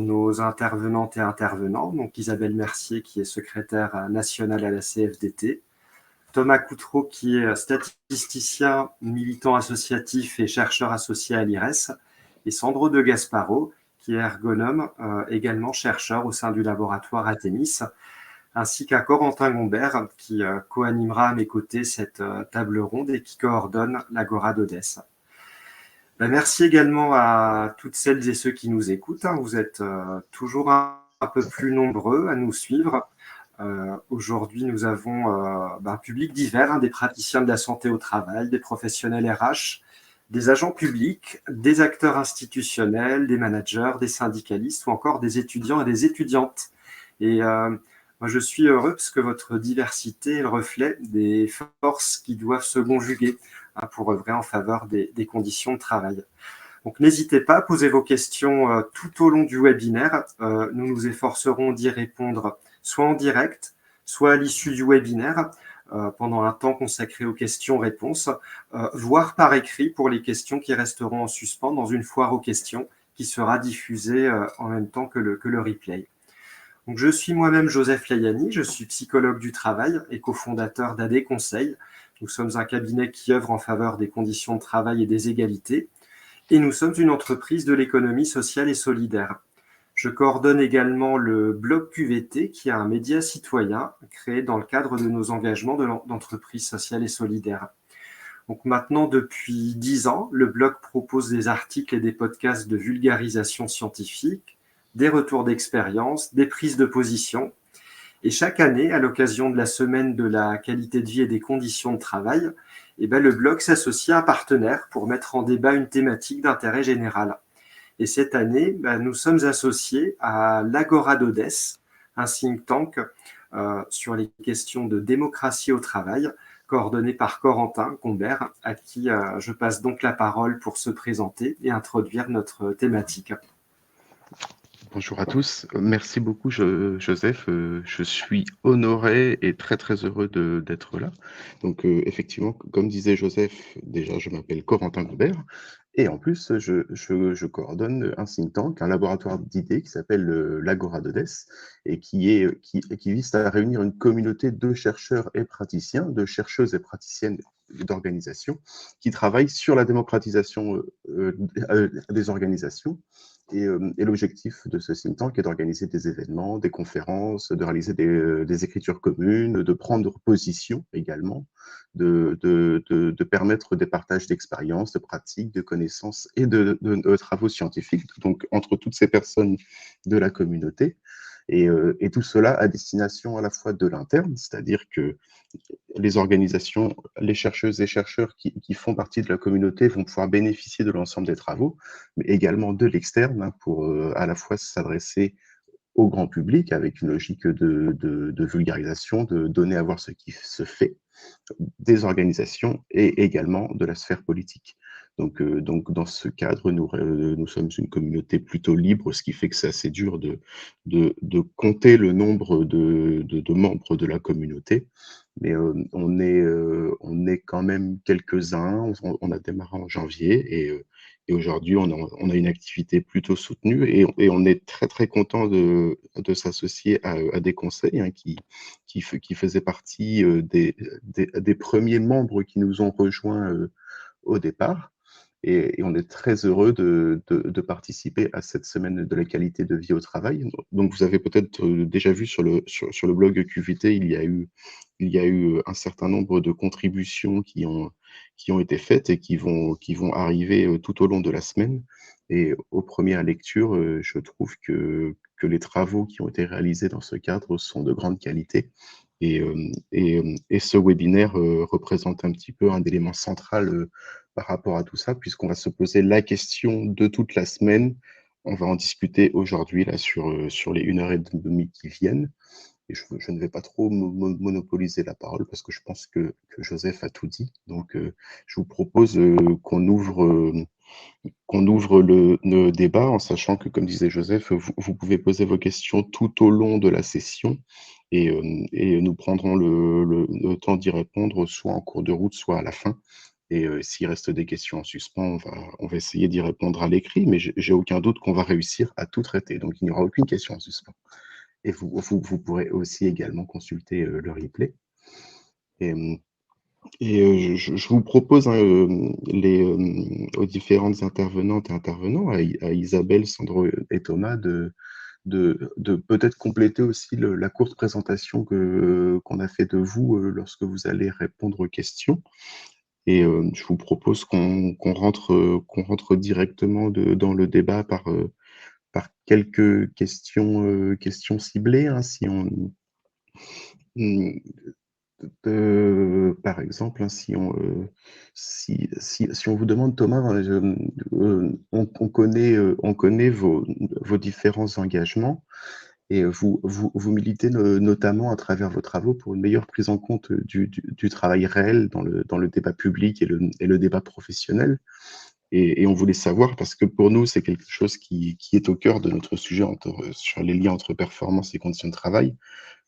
nos intervenantes et intervenants, donc Isabelle Mercier qui est secrétaire nationale à la CFDT, Thomas Coutreau qui est statisticien, militant associatif et chercheur associé à l'IRES, et Sandro De Gasparo qui est ergonome, également chercheur au sein du laboratoire Artemis, ainsi qu'à Corentin Gombert qui co-animera à mes côtés cette table ronde et qui coordonne l'Agora d'Odesse. Merci également à toutes celles et ceux qui nous écoutent. Vous êtes toujours un peu plus nombreux à nous suivre. Aujourd'hui, nous avons un public divers, des praticiens de la santé au travail, des professionnels RH, des agents publics, des acteurs institutionnels, des managers, des syndicalistes ou encore des étudiants et des étudiantes. Et moi, je suis heureux parce que votre diversité est le reflet des forces qui doivent se conjuguer pour œuvrer en faveur des conditions de travail. Donc n'hésitez pas à poser vos questions tout au long du webinaire. Nous nous efforcerons d'y répondre soit en direct, soit à l'issue du webinaire, pendant un temps consacré aux questions-réponses, voire par écrit pour les questions qui resteront en suspens dans une foire aux questions qui sera diffusée en même temps que le replay. Donc, je suis moi-même Joseph Layani, je suis psychologue du travail et cofondateur d'AD Conseil. Nous sommes un cabinet qui œuvre en faveur des conditions de travail et des égalités. Et nous sommes une entreprise de l'économie sociale et solidaire. Je coordonne également le blog QVT, qui est un média citoyen créé dans le cadre de nos engagements d'entreprise sociale et solidaire. Donc maintenant, depuis 10 ans, le blog propose des articles et des podcasts de vulgarisation scientifique, des retours d'expérience, des prises de position. Et chaque année, à l'occasion de la semaine de la qualité de vie et des conditions de travail, le blog s'associe à un partenaire pour mettre en débat une thématique d'intérêt général. Et cette année, nous sommes associés à l'Agora d'Odesse, un think tank sur les questions de démocratie au travail, coordonné par Corentin Gombert, à qui je passe donc la parole pour se présenter et introduire notre thématique. Bonjour à tous. Merci beaucoup, Joseph. Je suis honoré et très, très heureux d'être là. Donc, effectivement, comme disait Joseph, déjà, je m'appelle Corentin Goubert. Et en plus, je coordonne un think tank, un laboratoire d'idées qui s'appelle l'Agora d'Odesse et qui vise à réunir une communauté de chercheurs et praticiens, de chercheuses et praticiennes d'organisations qui travaillent sur la démocratisation des organisations. Et l'objectif de ce think tank est d'organiser des événements, des conférences, de réaliser des écritures communes, de prendre position également, de permettre des partages d'expériences, de pratiques, de connaissances et de travaux scientifiques, donc entre toutes ces personnes de la communauté. Et tout cela à destination à la fois de l'interne, c'est-à-dire que les organisations, les chercheuses et chercheurs qui font partie de la communauté vont pouvoir bénéficier de l'ensemble des travaux, mais également de l'externe pour à la fois s'adresser au grand public avec une logique de vulgarisation, de donner à voir ce qui se fait des organisations et également de la sphère politique. Donc dans ce cadre, nous sommes une communauté plutôt libre, ce qui fait que c'est assez dur de compter le nombre de membres de la communauté. Mais on est quand même quelques-uns. On a démarré en janvier et aujourd'hui, on a une activité plutôt soutenue et on est très, très content de s'associer à des conseils qui faisaient partie des premiers membres qui nous ont rejoints au départ. Et on est très heureux de participer à cette semaine de la qualité de vie au travail. Donc, vous avez peut-être déjà vu sur le blog QVT, il y a eu un certain nombre de contributions qui ont été faites et qui vont arriver tout au long de la semaine. Et aux premières lectures, je trouve que les travaux qui ont été réalisés dans ce cadre sont de grande qualité. Et ce webinaire représente un petit peu un élément central par rapport à tout ça, puisqu'on va se poser la question de toute la semaine. On va en discuter aujourd'hui là sur les 1h30 qui viennent. Et je ne vais pas trop monopoliser la parole parce que je pense que Joseph a tout dit. Donc, je vous propose qu'on ouvre le débat en sachant que, comme disait Joseph, vous pouvez poser vos questions tout au long de la session et nous prendrons le temps d'y répondre soit en cours de route, soit à la fin. Et s'il reste des questions en suspens, on va essayer d'y répondre à l'écrit, mais j'ai aucun doute qu'on va réussir à tout traiter. Donc il n'y aura aucune question en suspens. Et vous pourrez aussi également consulter le replay. Et, je vous propose, hein, aux différentes intervenantes et intervenants, à Isabelle, Sandro et Thomas, de peut-être compléter aussi la courte présentation qu'on a fait de vous lorsque vous allez répondre aux questions. Et je vous propose qu'on rentre directement dans le débat par quelques questions ciblées, hein, hmm, par exemple, hein, si on vous demande, Thomas, on connaît vos différents engagements. Et vous militez notamment à travers vos travaux pour une meilleure prise en compte du travail réel dans le débat public et le débat professionnel. Et on voulait savoir, parce que pour nous, c'est quelque chose qui est au cœur de notre sujet sur les liens entre performance et conditions de travail.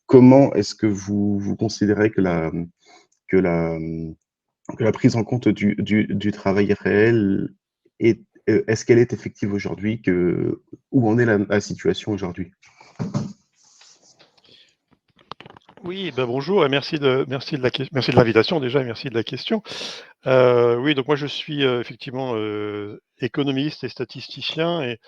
Comment est-ce que vous considérez que la, que la prise en compte du travail réel est-ce qu'elle est effective aujourd'hui? Où en est la situation aujourd'hui? Oui, ben bonjour et merci de l'invitation déjà et merci de la question. Oui, donc moi je suis effectivement économiste et statisticien et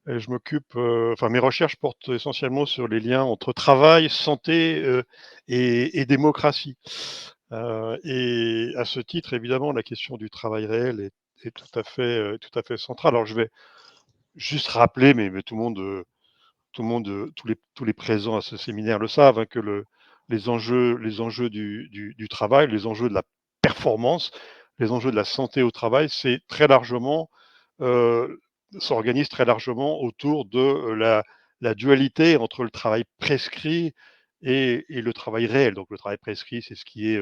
je m'occupe, enfin mes recherches portent essentiellement sur les liens entre travail, santé et démocratie. Et à ce titre, évidemment, la question du travail réel est tout à fait centrale. Alors je vais juste rappeler, mais tous les présents à ce séminaire le savent, hein, que les enjeux du travail, les enjeux de la performance, les enjeux de la santé au travail, c'est très largement, euh, s'organise très largement autour de la dualité entre le travail prescrit et le travail réel. Donc le travail prescrit, c'est ce qui est,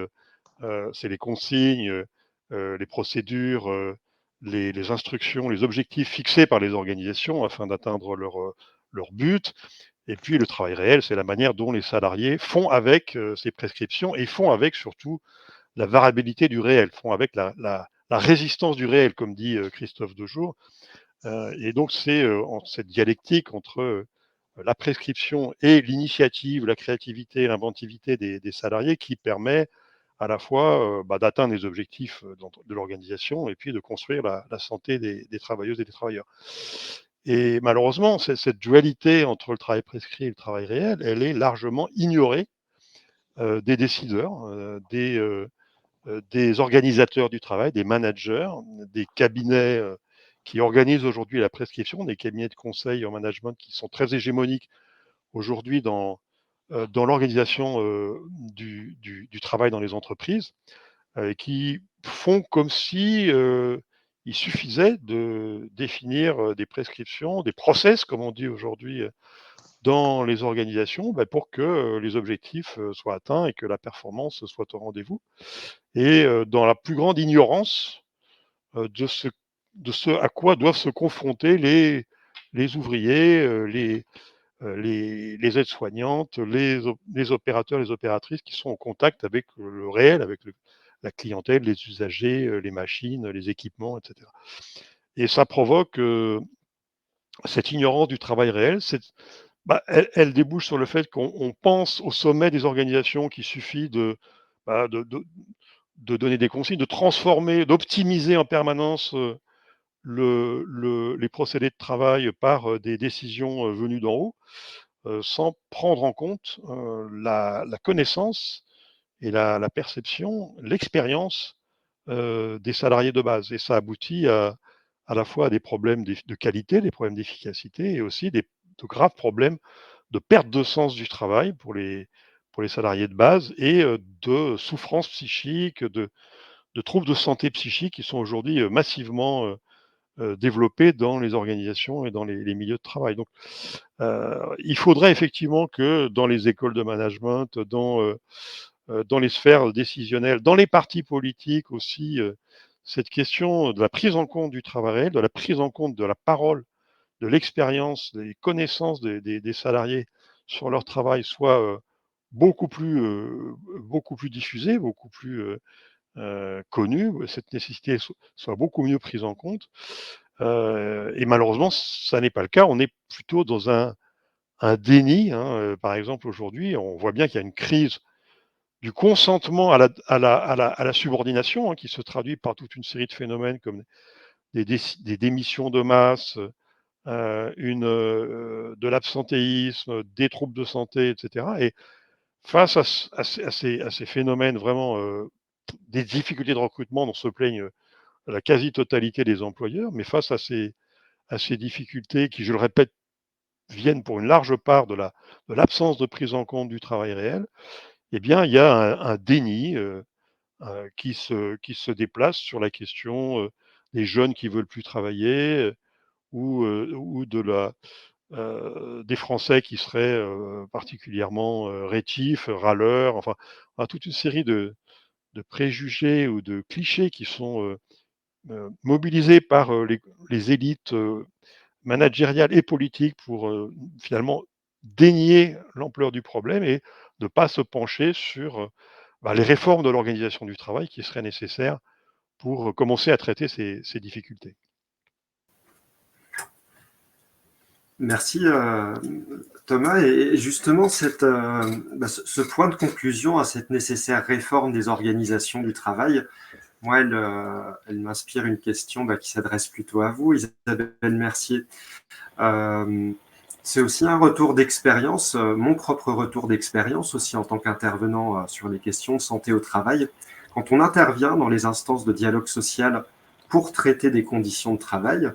c'est les consignes, les procédures, les instructions, les objectifs fixés par les organisations afin d'atteindre leur but. Et puis le travail réel, c'est la manière dont les salariés font avec ces prescriptions et font avec surtout la variabilité du réel, font avec la résistance du réel, comme dit Christophe Dejour. Et donc c'est cette dialectique entre la prescription et l'initiative, la créativité, l'inventivité des salariés qui permet à la fois d'atteindre les objectifs de l'organisation et puis de construire la santé des travailleuses et des travailleurs. Et malheureusement, cette dualité entre le travail prescrit et le travail réel, elle est largement ignorée des décideurs, des organisateurs du travail, des managers, des cabinets qui organisent aujourd'hui la prescription, des cabinets de conseil en management qui sont très hégémoniques aujourd'hui dans l'organisation du travail dans les entreprises, qui font comme si il suffisait de définir des prescriptions, des process, comme on dit aujourd'hui, dans les organisations, pour que les objectifs soient atteints et que la performance soit au rendez-vous. Et dans la plus grande ignorance de ce à quoi doivent se confronter les ouvriers, les aides-soignantes, les opérateurs, les opératrices qui sont en contact avec le réel, avec la clientèle, les usagers, les machines, les équipements, etc. Et ça provoque cette ignorance du travail réel. Elle débouche sur le fait qu'on pense au sommet des organisations qu'il suffit bah, de, de, de donner des consignes, de transformer, d'optimiser en permanence les procédés de travail par des décisions venues d'en haut, sans prendre en compte la connaissance et la perception, l'expérience des salariés de base. Et ça aboutit à la fois à des problèmes de qualité, des problèmes d'efficacité et aussi de graves problèmes de perte de sens du travail pour les salariés de base et de souffrances psychiques, de troubles de santé psychique qui sont aujourd'hui massivement développés dans les organisations et dans les milieux de travail. Donc, il faudrait effectivement que dans les écoles de management, dans les sphères décisionnelles, dans les partis politiques aussi, cette question de la prise en compte du travail réel, de la prise en compte de la parole, de l'expérience, des connaissances des salariés sur leur travail soit beaucoup plus diffusée, beaucoup plus connue, cette nécessité soit beaucoup mieux prise en compte. Et malheureusement, ça n'est pas le cas. On est plutôt dans un déni. Par exemple, aujourd'hui, on voit bien qu'il y a une crise du consentement à la subordination, qui se traduit par toute une série de phénomènes comme des démissions de masse, de l'absentéisme, des troubles de santé, etc. Et face à ces phénomènes vraiment, des difficultés de recrutement dont se plaignent la quasi-totalité des employeurs, mais face à ces difficultés qui, je le répète, viennent pour une large part de l'absence de prise en compte du travail réel, eh bien, il y a un déni qui se déplace sur la question des jeunes qui veulent plus travailler, ou des Français qui seraient particulièrement rétifs, râleurs, enfin, toute une série de préjugés ou de clichés qui sont mobilisés par les élites managériales et politiques pour finalement dénier l'ampleur du problème et ne pas se pencher sur les réformes de l'organisation du travail qui seraient nécessaires pour commencer à traiter ces difficultés. Merci Thomas. Et justement, ce point de conclusion à cette nécessaire réforme des organisations du travail, moi, elle m'inspire une question qui s'adresse plutôt à vous, Isabelle Mercier. C'est aussi un retour d'expérience, mon propre retour d'expérience aussi en tant qu'intervenant sur les questions de santé au travail. Quand on intervient dans les instances de dialogue social pour traiter des conditions de travail,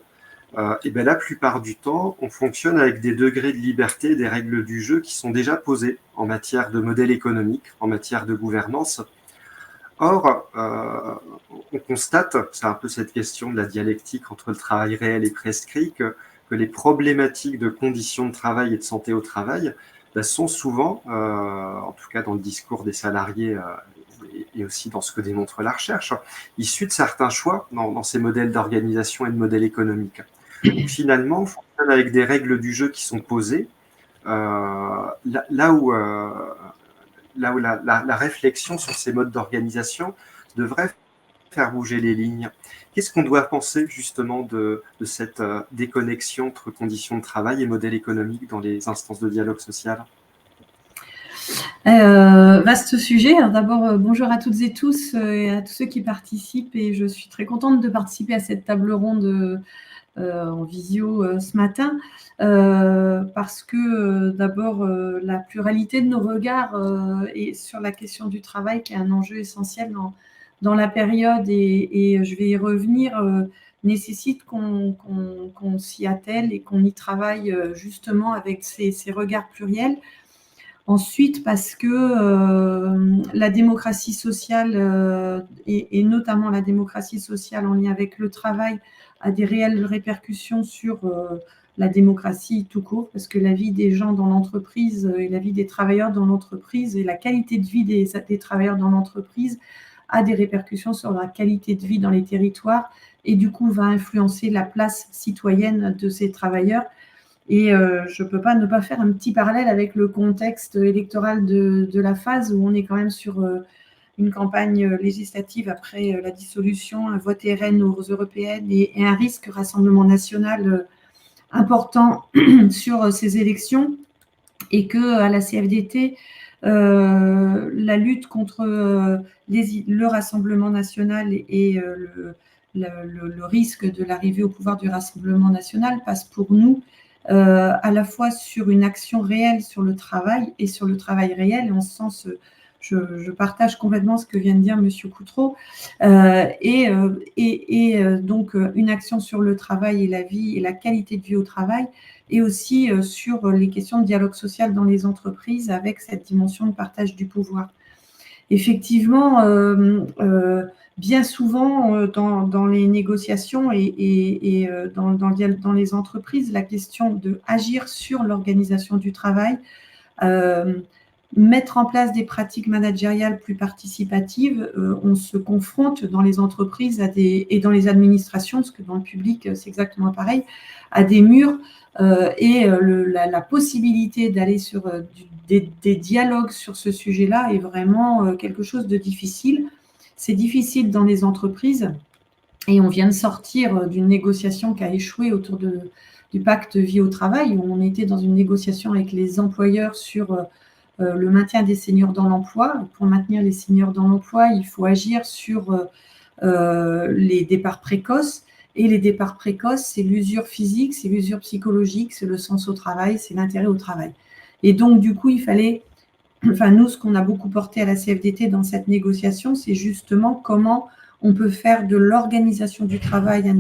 la plupart du temps, on fonctionne avec des degrés de liberté et des règles du jeu qui sont déjà posées en matière de modèle économique, en matière de gouvernance. Or, on constate, c'est un peu cette question de la dialectique entre le travail réel et prescrit, que les problématiques de conditions de travail et de santé au travail sont souvent, en tout cas dans le discours des salariés et aussi dans ce que démontre la recherche, issues de certains choix dans ces modèles d'organisation et de modèles économiques. Donc, finalement, on fonctionne avec des règles du jeu qui sont posées, là où la réflexion sur ces modes d'organisation devrait faire bouger les lignes. Qu'est-ce qu'on doit penser justement de cette déconnexion entre conditions de travail et modèle économique dans les instances de dialogue social ? Vaste sujet. D'abord, bonjour à toutes et tous et à tous ceux qui participent. Et je suis très contente de participer à cette table ronde en visio ce matin, parce que d'abord la pluralité de nos regards est sur la question du travail, qui est un enjeu essentiel dans la période, et je vais y revenir, nécessite qu'on s'y attelle et qu'on y travaille justement avec ces regards pluriels. Ensuite, parce que la démocratie sociale, et notamment la démocratie sociale en lien avec le travail, a des réelles répercussions sur la démocratie tout court, parce que la vie des gens dans l'entreprise et la vie des travailleurs dans l'entreprise et la qualité de vie des travailleurs dans l'entreprise a des répercussions sur la qualité de vie dans les territoires, et du coup va influencer la place citoyenne de ces travailleurs. Et je ne peux pas ne pas faire un petit parallèle avec le contexte électoral de la phase où on est quand même sur une campagne législative après la dissolution, un vote RN aux européennes et un risque Rassemblement national important sur ces élections, et qu'à la CFDT, la lutte contre le Rassemblement national et le risque de l'arrivée au pouvoir du Rassemblement national passe pour nous à la fois sur une action réelle sur le travail et sur le travail réel. Et en ce sens, je partage complètement ce que vient de dire Monsieur Coutreau, donc une action sur le travail et la vie et la qualité de vie au travail, et aussi sur les questions de dialogue social dans les entreprises avec cette dimension de partage du pouvoir. Effectivement, bien souvent dans les négociations et dans les entreprises, la question d'agir sur l'organisation du travail, mettre en place des pratiques managériales plus participatives, on se confronte dans les entreprises et dans les administrations, parce que dans le public c'est exactement pareil, à des murs, et la possibilité d'aller sur des dialogues sur ce sujet-là est vraiment quelque chose de difficile. C'est difficile dans les entreprises et on vient de sortir d'une négociation qui a échoué autour du pacte vie au travail, où on était dans une négociation avec les employeurs sur le maintien des seniors dans l'emploi. Pour maintenir les seniors dans l'emploi, il faut agir sur les départs précoces. Et les départs précoces, c'est l'usure physique, c'est l'usure psychologique, c'est le sens au travail, c'est l'intérêt au travail. Et donc, du coup, il fallait, enfin, nous, ce qu'on a beaucoup porté à la CFDT dans cette négociation, c'est justement comment on peut faire de l'organisation du travail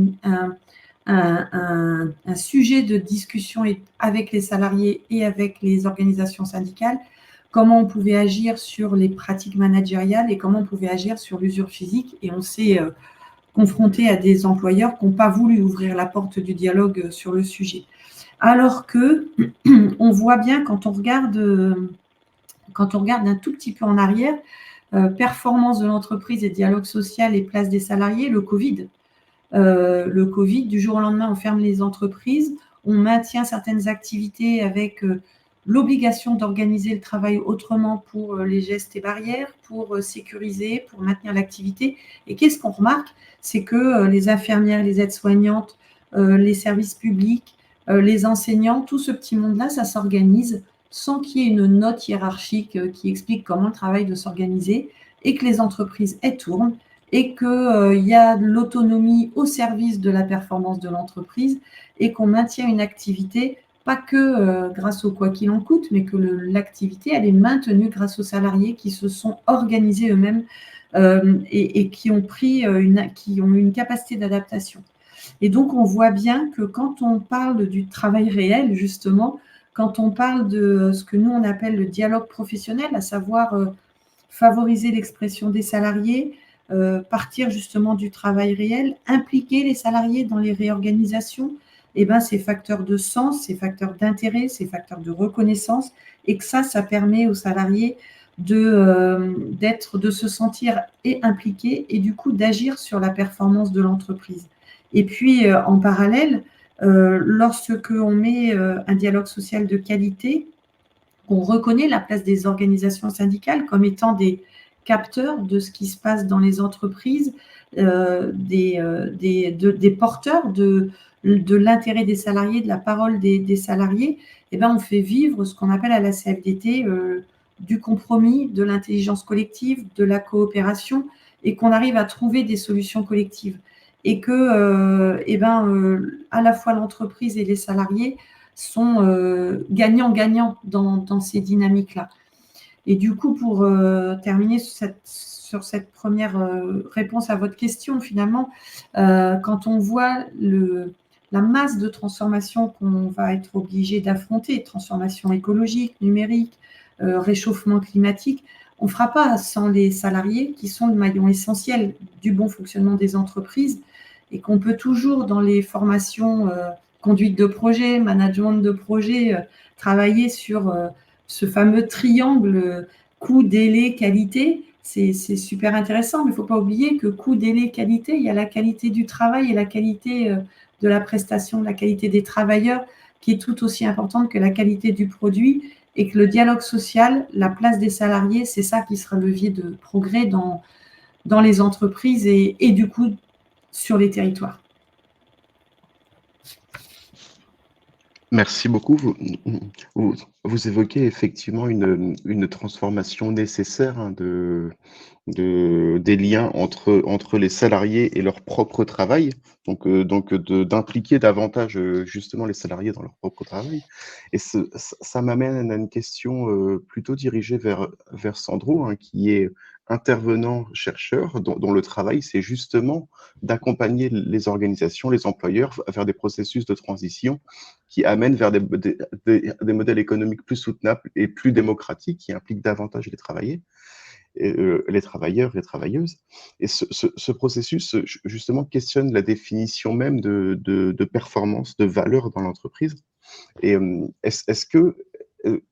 un sujet de discussion avec les salariés et avec les organisations syndicales, comment on pouvait agir sur les pratiques managériales et comment on pouvait agir sur l'usure physique. Et on s'est confronté à des employeurs qui n'ont pas voulu ouvrir la porte du dialogue sur le sujet. Alors que on voit bien quand on regarde un tout petit peu en arrière, performance de l'entreprise et dialogue social et place des salariés, le Covid. Le Covid, du jour au lendemain, on ferme les entreprises, on maintient certaines activités avec l'obligation d'organiser le travail autrement pour les gestes et barrières, pour sécuriser, pour maintenir l'activité. Et qu'est-ce qu'on remarque? C'est que les infirmières, les aides-soignantes, les services publics, les enseignants, tout ce petit monde-là, ça s'organise sans qu'il y ait une note hiérarchique qui explique comment le travail doit s'organiser et que les entreprises, elles tournent et qu'il y a de l'autonomie au service de la performance de l'entreprise et qu'on maintient une activité, pas que grâce au quoi qu'il en coûte, mais que l'activité, elle est maintenue grâce aux salariés qui se sont organisés eux-mêmes et qui ont eu une capacité d'adaptation. Et donc, on voit bien que quand on parle du travail réel, justement, quand on parle de ce que nous, on appelle le dialogue professionnel, à savoir favoriser l'expression des salariés, partir justement du travail réel, impliquer les salariés dans les réorganisations, et ben, c'est facteur de sens, c'est facteur d'intérêt, c'est facteur de reconnaissance, et que ça permet aux salariés de se sentir impliqués et du coup d'agir sur la performance de l'entreprise. Et puis, en parallèle, lorsque on met un dialogue social de qualité, on reconnaît la place des organisations syndicales comme étant des capteurs de ce qui se passe dans les entreprises, des porteurs de l'intérêt des salariés, de la parole des salariés, et ben on fait vivre ce qu'on appelle à la CFDT du compromis, de l'intelligence collective, de la coopération, et qu'on arrive à trouver des solutions collectives. Et que à la fois l'entreprise et les salariés sont gagnants-gagnants dans ces dynamiques-là. Et du coup, pour terminer sur cette première réponse à votre question, finalement, quand on voit la masse de transformations qu'on va être obligé d'affronter, transformation écologique, numérique, réchauffement climatique, on ne fera pas sans les salariés qui sont le maillon essentiel du bon fonctionnement des entreprises et qu'on peut toujours, dans les formations conduite de projet, management de projet, travailler sur ce fameux triangle coût, délai, qualité. C'est super intéressant, mais il ne faut pas oublier que coût, délai, qualité, il y a la qualité du travail et la qualité de la prestation, la qualité des travailleurs qui est tout aussi importante que la qualité du produit et que le dialogue social, la place des salariés, c'est ça qui sera levier de progrès dans les entreprises et du coup sur les territoires. Merci beaucoup. Vous évoquez effectivement une transformation nécessaire des liens entre les salariés et leur propre travail, donc d'impliquer davantage justement les salariés dans leur propre travail. Et ça m'amène à une question plutôt dirigée vers Sandro, hein, qui est intervenant chercheur, dont le travail, c'est justement d'accompagner les organisations, les employeurs vers des processus de transition qui amènent vers des modèles économiques plus soutenables et plus démocratiques, qui impliquent davantage les travailleurs, les travailleuses. Et ce processus, justement, questionne la définition même de performance, de valeur dans l'entreprise. Et est-ce que,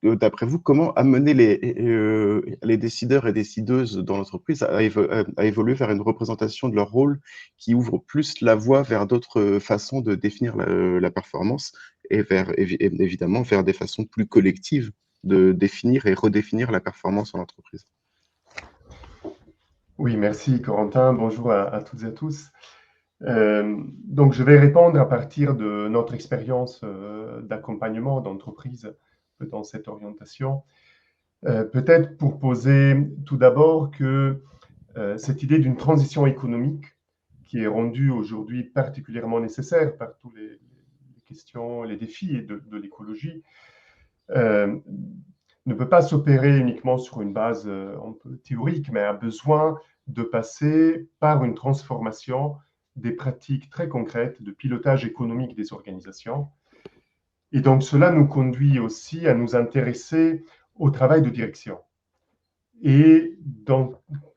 d'après vous, comment amener les décideurs et décideuses dans l'entreprise à évoluer vers une représentation de leur rôle qui ouvre plus la voie vers d'autres façons de définir la performance et évidemment vers des façons plus collectives de définir et redéfinir la performance en entreprise? Oui, merci Corentin. Bonjour à toutes et à tous. Donc, je vais répondre à partir de notre expérience d'accompagnement d'entreprise dans cette orientation. Peut-être pour poser tout d'abord que cette idée d'une transition économique qui est rendue aujourd'hui particulièrement nécessaire par tous les questions, les défis de l'écologie, ne peut pas s'opérer uniquement sur une base un peu théorique, mais a besoin de passer par une transformation des pratiques très concrètes de pilotage économique des organisations. Et donc, cela nous conduit aussi à nous intéresser au travail de direction. Et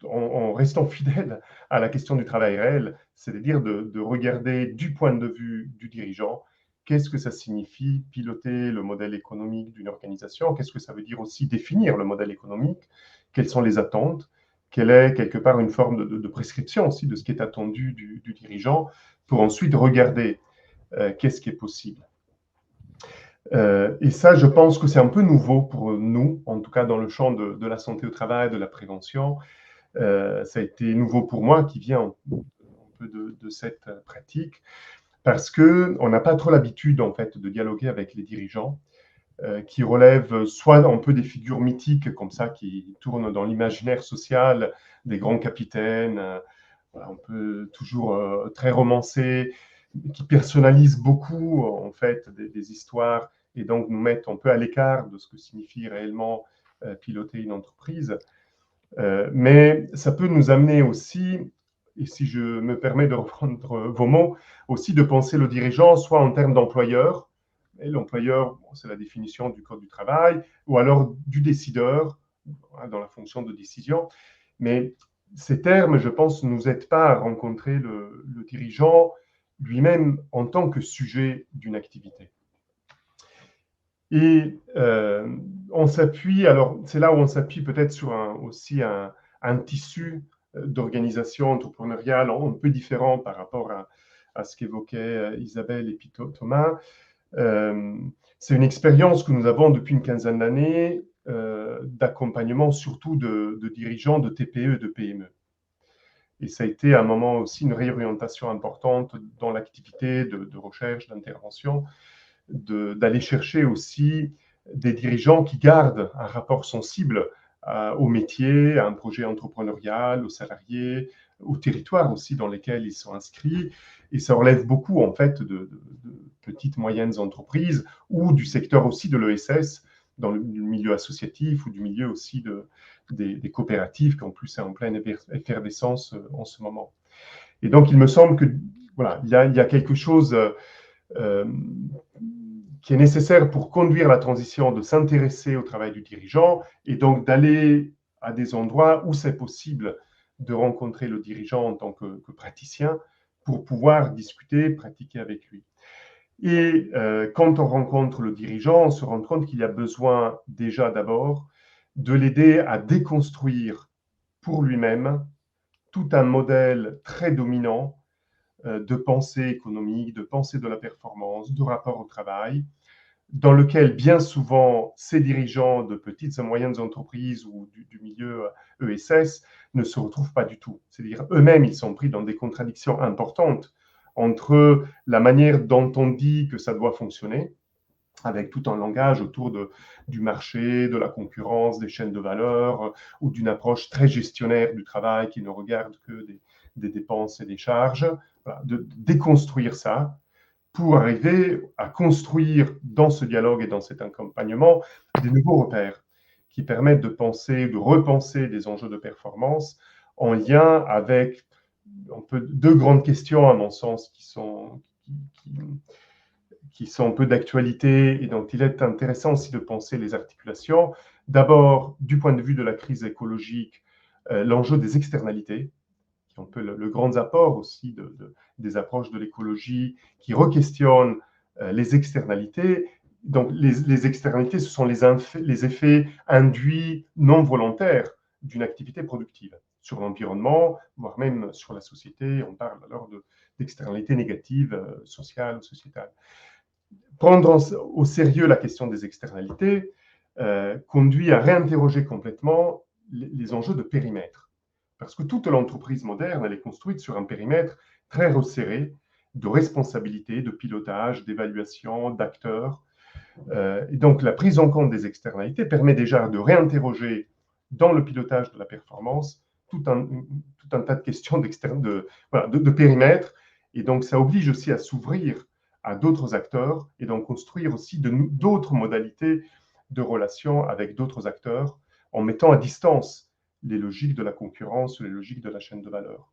en restant fidèle à la question du travail réel, c'est-à-dire de regarder du point de vue du dirigeant, qu'est-ce que ça signifie piloter le modèle économique d'une organisation, qu'est-ce que ça veut dire aussi définir le modèle économique, quelles sont les attentes, quelle est quelque part une forme de prescription aussi de ce qui est attendu du dirigeant, pour ensuite regarder qu'est-ce qui est possible. Et ça, je pense que c'est un peu nouveau pour nous, en tout cas dans le champ de la santé au travail, de la prévention. Ça a été nouveau pour moi qui vient un peu de cette pratique, parce qu'on n'a pas trop l'habitude en fait de dialoguer avec les dirigeants, qui relèvent soit un peu des figures mythiques comme ça, qui tournent dans l'imaginaire social, des grands capitaines, un peu toujours très romancés, qui personnalisent beaucoup en fait des histoires et donc nous mettent un peu à l'écart de ce que signifie réellement piloter une entreprise. Mais ça peut nous amener aussi, et si je me permets de reprendre vos mots, aussi de penser le dirigeant soit en termes d'employeur, et l'employeur, bon, c'est la définition du code du travail, ou alors du décideur, dans la fonction de décision. Mais ces termes, je pense, ne nous aident pas à rencontrer le dirigeant lui-même en tant que sujet d'une activité. Et on s'appuie, alors c'est là où on s'appuie peut-être sur aussi un tissu d'organisation entrepreneuriale un peu différent par rapport à ce qu'évoquaient Isabelle et puis Thomas. C'est une expérience que nous avons depuis une quinzaine d'années d'accompagnement surtout de dirigeants de TPE et de PME. Et ça a été à un moment aussi une réorientation importante dans l'activité de recherche, d'intervention, d'aller chercher aussi des dirigeants qui gardent un rapport sensible au métier, à un projet entrepreneurial, aux salariés, au territoire aussi dans lesquels ils sont inscrits. Et ça relève beaucoup en fait de petites, moyennes entreprises ou du secteur aussi de l'ESS, dans le milieu associatif ou du milieu aussi des coopératives qui en plus est en pleine effervescence en ce moment. Et donc il me semble que voilà, il y a quelque chose qui est nécessaire pour conduire la transition, de s'intéresser au travail du dirigeant et donc d'aller à des endroits où c'est possible de rencontrer le dirigeant en tant que praticien pour pouvoir discuter, pratiquer avec lui. Et quand on rencontre le dirigeant, on se rend compte qu'il y a besoin déjà d'abord de l'aider à déconstruire pour lui-même tout un modèle très dominant de pensée économique, de pensée de la performance, de rapport au travail, dans lequel bien souvent ces dirigeants de petites et moyennes entreprises ou du milieu ESS ne se retrouvent pas du tout. C'est-à-dire eux-mêmes, ils sont pris dans des contradictions importantes entre la manière dont on dit que ça doit fonctionner, avec tout un langage autour du marché, de la concurrence, des chaînes de valeur, ou d'une approche très gestionnaire du travail qui ne regarde que des dépenses et des charges, voilà, de déconstruire ça pour arriver à construire dans ce dialogue et dans cet accompagnement des nouveaux repères qui permettent de penser, de repenser des enjeux de performance en lien avec deux grandes questions, à mon sens, qui sont un peu d'actualité et dont il est intéressant aussi de penser les articulations. D'abord, du point de vue de la crise écologique, l'enjeu des externalités, qui est un peu le grand apport aussi des approches de l'écologie, qui requestionnent les externalités. Donc, les externalités, ce sont les effets induits non volontaires d'une activité productive sur l'environnement, voire même sur la société. On parle alors d'externalités négatives, sociales ou sociétales. Prendre au sérieux la question des externalités conduit à réinterroger complètement les enjeux de périmètre. Parce que toute l'entreprise moderne, elle est construite sur un périmètre très resserré de responsabilité, de pilotage, d'évaluation, d'acteurs. Et donc, la prise en compte des externalités permet déjà de réinterroger dans le pilotage de la performance tout un tas de questions de périmètre. Et donc, ça oblige aussi à s'ouvrir à d'autres acteurs et donc construire aussi d'autres modalités de relations avec d'autres acteurs en mettant à distance les logiques de la concurrence ou les logiques de la chaîne de valeur.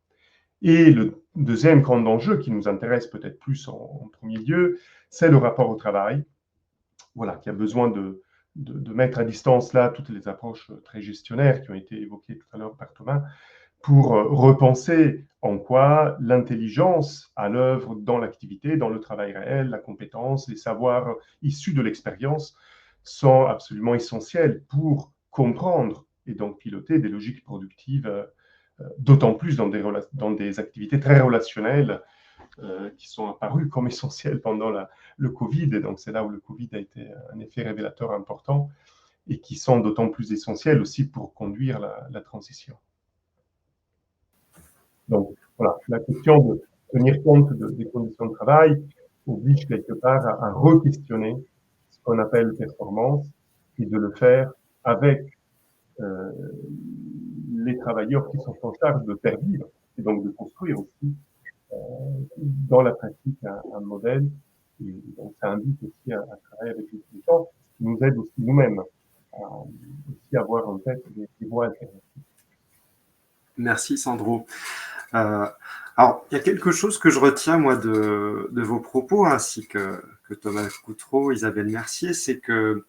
Et le deuxième grand enjeu qui nous intéresse peut-être plus en premier lieu, c'est le rapport au travail, voilà, qui a besoin de mettre à distance là toutes les approches très gestionnaires qui ont été évoquées tout à l'heure par Thomas, pour repenser en quoi l'intelligence à l'œuvre dans l'activité, dans le travail réel, la compétence, les savoirs issus de l'expérience sont absolument essentiels pour comprendre et donc piloter des logiques productives, d'autant plus dans des activités très relationnelles qui sont apparues comme essentielles pendant le Covid. Et donc, c'est là où le Covid a été un effet révélateur important et qui sont d'autant plus essentielles aussi pour conduire la transition. Donc, voilà, la question de tenir compte des conditions de travail oblige quelque part à re-questionner ce qu'on appelle performance et de le faire avec les travailleurs qui sont en charge de faire vivre et donc de construire aussi dans la pratique un modèle. Et donc, ça invite aussi à travailler avec les gens, ce qui nous aide aussi nous-mêmes à aussi avoir en tête des voies alternatives. Merci Sandro. Alors, il y a quelque chose que je retiens, moi, de vos propos, ainsi que Thomas Coutreau, Isabelle Mercier, c'est que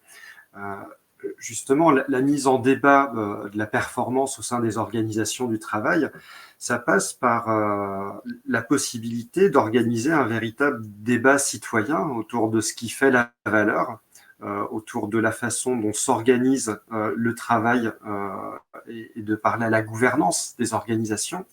justement, la mise en débat de la performance au sein des organisations du travail, ça passe par la possibilité d'organiser un véritable débat citoyen autour de ce qui fait la valeur, autour de la façon dont s'organise le travail et de parler à la gouvernance des organisations.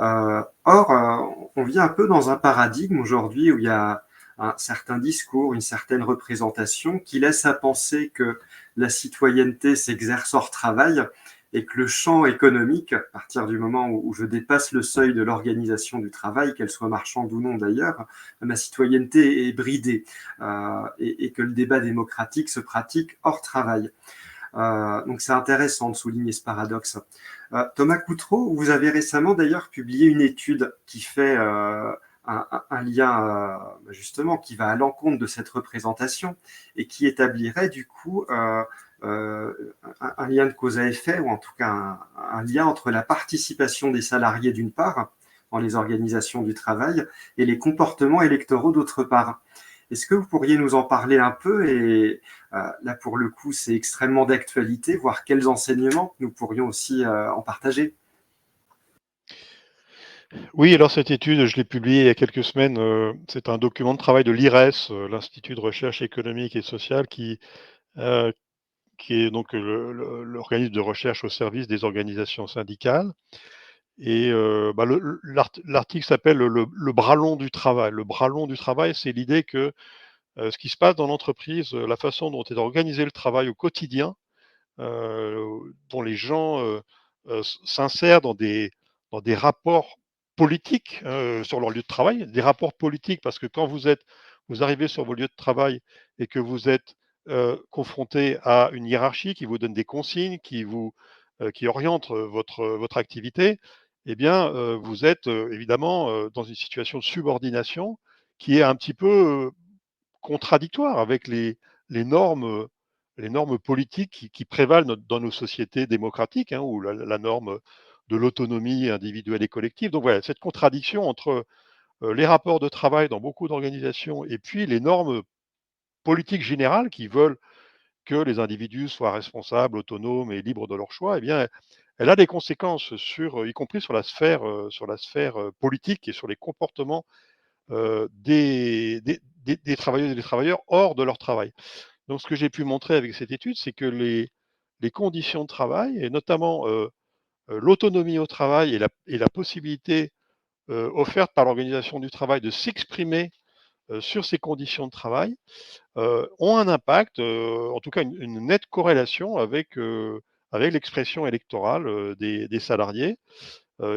Or, on vit un peu dans un paradigme aujourd'hui où il y a un certain discours, une certaine représentation qui laisse à penser que la citoyenneté s'exerce hors travail et que le champ économique, à partir du moment où je dépasse le seuil de l'organisation du travail, qu'elle soit marchande ou non d'ailleurs, ma citoyenneté est bridée et que le débat démocratique se pratique hors travail. Donc c'est intéressant de souligner ce paradoxe. Thomas Coutreau, vous avez récemment d'ailleurs publié une étude qui fait un lien justement qui va à l'encontre de cette représentation et qui établirait du coup un lien de cause à effet, ou en tout cas un lien entre la participation des salariés d'une part dans les organisations du travail et les comportements électoraux d'autre part. Est-ce que vous pourriez nous en parler un peu? Et là, pour le coup, c'est extrêmement d'actualité, voir quels enseignements nous pourrions aussi en partager. Oui, alors cette étude, je l'ai publiée il y a quelques semaines. C'est un document de travail de l'IRES, l'Institut de recherche économique et sociale, qui est donc l'organisme de recherche au service des organisations syndicales. Et l'article s'appelle le bras long du travail. Le bras long du travail, c'est l'idée que ce qui se passe dans l'entreprise, la façon dont est organisé le travail au quotidien, dont les gens s'insèrent dans des rapports politiques sur leur lieu de travail, des rapports politiques, parce que quand vous arrivez sur vos lieux de travail et que vous êtes confronté à une hiérarchie qui vous donne des consignes, qui oriente votre activité, eh bien, vous êtes évidemment dans une situation de subordination qui est un petit peu contradictoire avec les normes politiques qui prévalent dans nos sociétés démocratiques, hein, où la norme de l'autonomie individuelle et collective. Donc voilà, cette contradiction entre les rapports de travail dans beaucoup d'organisations et puis les normes politiques générales qui veulent que les individus soient responsables, autonomes et libres de leurs choix, eh bien, elle a des conséquences y compris sur la sphère politique et sur les comportements des travailleuses et des travailleurs hors de leur travail. Donc, ce que j'ai pu montrer avec cette étude, c'est que les conditions de travail, et notamment l'autonomie au travail et la possibilité offerte par l'organisation du travail de s'exprimer sur ces conditions de travail, ont un impact, en tout cas une nette corrélation avec avec l'expression électorale des salariés.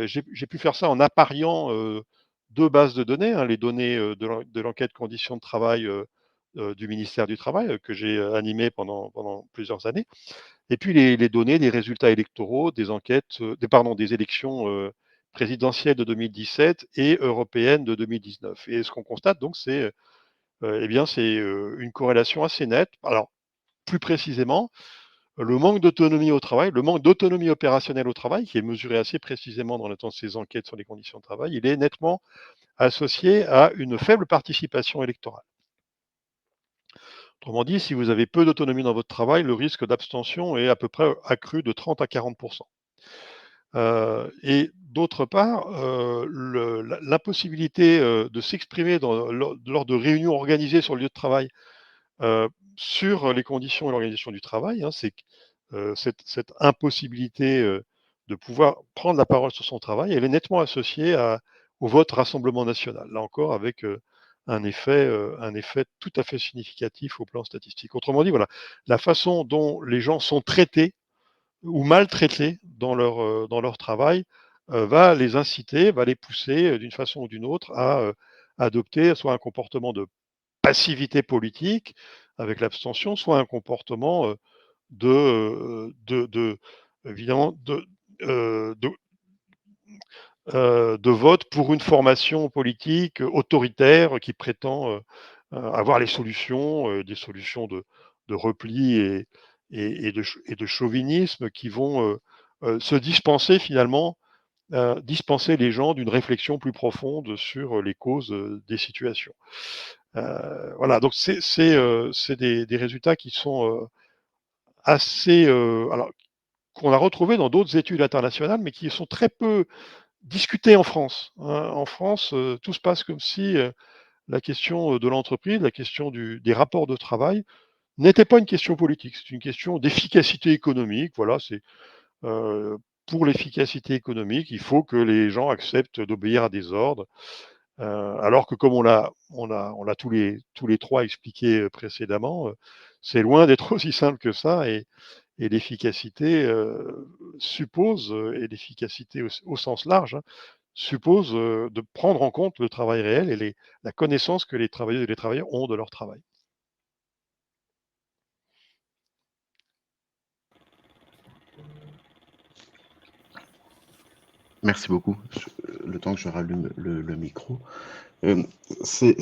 J'ai pu faire ça en appariant deux bases de données, hein, les données de l'enquête conditions de travail du ministère du Travail, que j'ai animé pendant plusieurs années, et puis les données des résultats électoraux des enquêtes, des élections présidentielles de 2017 et européennes de 2019. Et ce qu'on constate donc, c'est une corrélation assez nette. Alors, plus précisément, le manque d'autonomie au travail, le manque d'autonomie opérationnelle au travail, qui est mesuré assez précisément dans ces enquêtes sur les conditions de travail, il est nettement associé à une faible participation électorale. Autrement dit, si vous avez peu d'autonomie dans votre travail, le risque d'abstention est à peu près accru de 30 à 40%. Et d'autre part, l'impossibilité de s'exprimer lors de réunions organisées sur le lieu de travail sur les conditions et l'organisation du travail, hein, c'est cette impossibilité de pouvoir prendre la parole sur son travail, elle est nettement associée au vote Rassemblement national, là encore avec un effet tout à fait significatif au plan statistique. Autrement dit, voilà, la façon dont les gens sont traités ou maltraités dans leur travail va les inciter, va les pousser d'une façon ou d'une autre à adopter soit un comportement de passivité politique avec l'abstention, soit un comportement évidemment de vote pour une formation politique autoritaire qui prétend avoir les solutions, des solutions de repli et de chauvinisme qui vont se dispenser finalement, dispenser les gens d'une réflexion plus profonde sur les causes des situations. Voilà, donc c'est des résultats qui sont assez, alors qu'on a retrouvés dans d'autres études internationales, mais qui sont très peu discutés en France, hein. En France, tout se passe comme si la question de l'entreprise, la question des rapports de travail n'était pas une question politique, c'est une question d'efficacité économique. Voilà, c'est pour l'efficacité économique, il faut que les gens acceptent d'obéir à des ordres. Alors que comme on l'a tous les trois expliqué précédemment, c'est loin d'être aussi simple que ça, et l'efficacité suppose, et l'efficacité au sens large, hein, suppose de prendre en compte le travail réel et la connaissance que les travailleuses et les travailleurs ont de leur travail. Merci beaucoup. Le temps que je rallume le micro. C'est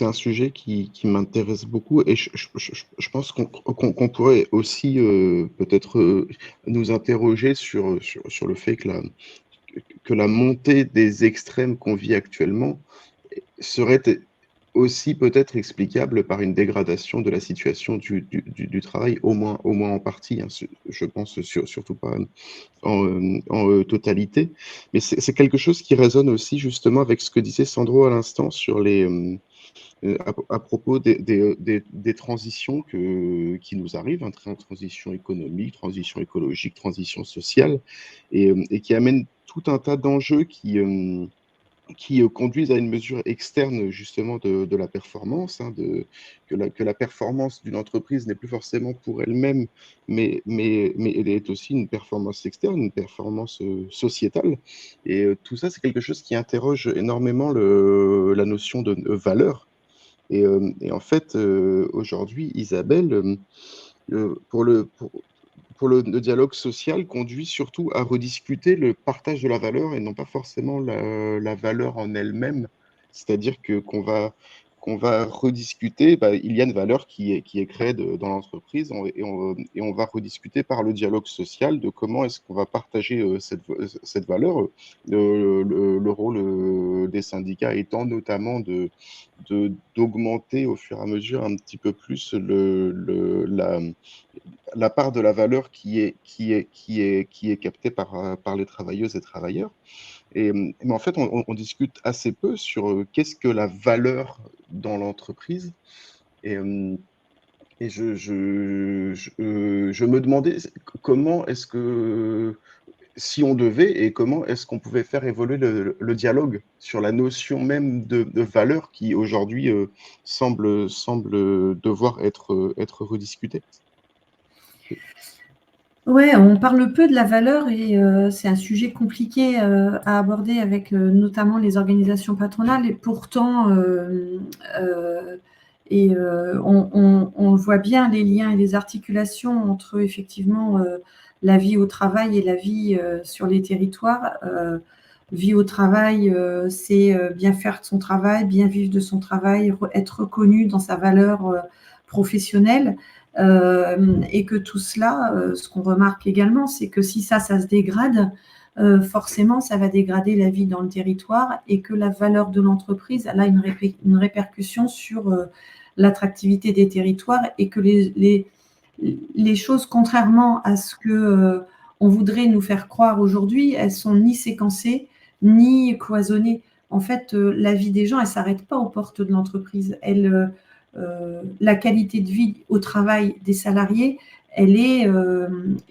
un sujet qui m'intéresse beaucoup, et je pense qu'on pourrait aussi peut-être nous interroger sur le fait que la montée des extrêmes qu'on vit actuellement serait aussi peut-être explicable par une dégradation de la situation du travail, au moins en partie, hein. Je pense surtout pas en totalité, mais c'est quelque chose qui résonne aussi justement avec ce que disait Sandro à l'instant sur à propos des transitions qui nous arrivent, hein, transition économique, transition écologique, transition sociale, et qui amènent tout un tas d'enjeux qui conduisent à une mesure externe justement de la performance, hein, que la performance d'une entreprise n'est plus forcément pour elle-même, mais elle est aussi une performance externe, une performance sociétale. Et tout ça, c'est quelque chose qui interroge énormément la notion de valeur. Et en fait, aujourd'hui, Isabelle, pour le dialogue social conduit surtout à rediscuter le partage de la valeur et non pas forcément la valeur en elle-même. C'est-à-dire qu'on va rediscuter, il y a une valeur qui est créée dans l'entreprise, et on va rediscuter par le dialogue social de comment est-ce qu'on va partager cette valeur. Le rôle des syndicats étant notamment d'augmenter au fur et à mesure un petit peu plus la part de la valeur qui est captée par les travailleuses et travailleurs. Mais en fait, on discute assez peu sur qu'est-ce que la valeur dans l'entreprise. Et je me demandais comment est-ce que, si on devait, et comment est-ce qu'on pouvait faire évoluer le dialogue sur la notion même de valeur qui aujourd'hui semble devoir être rediscutée. Ouais, on parle peu de la valeur et c'est un sujet compliqué à aborder avec notamment les organisations patronales. Et pourtant, on voit bien les liens et les articulations entre effectivement la vie au travail et la vie sur les territoires. Vie au travail, c'est bien faire son travail, bien vivre de son travail, être reconnu dans sa valeur professionnelle. Et que tout cela, ce qu'on remarque également, c'est que si ça se dégrade, forcément, ça va dégrader la vie dans le territoire et que la valeur de l'entreprise, elle a une répercussion sur l'attractivité des territoires et que les choses, contrairement à ce que on voudrait nous faire croire aujourd'hui, elles sont ni séquencées, ni cloisonnées. En fait, la vie des gens, elle ne s'arrête pas aux portes de l'entreprise. La qualité de vie au travail des salariés, elle est,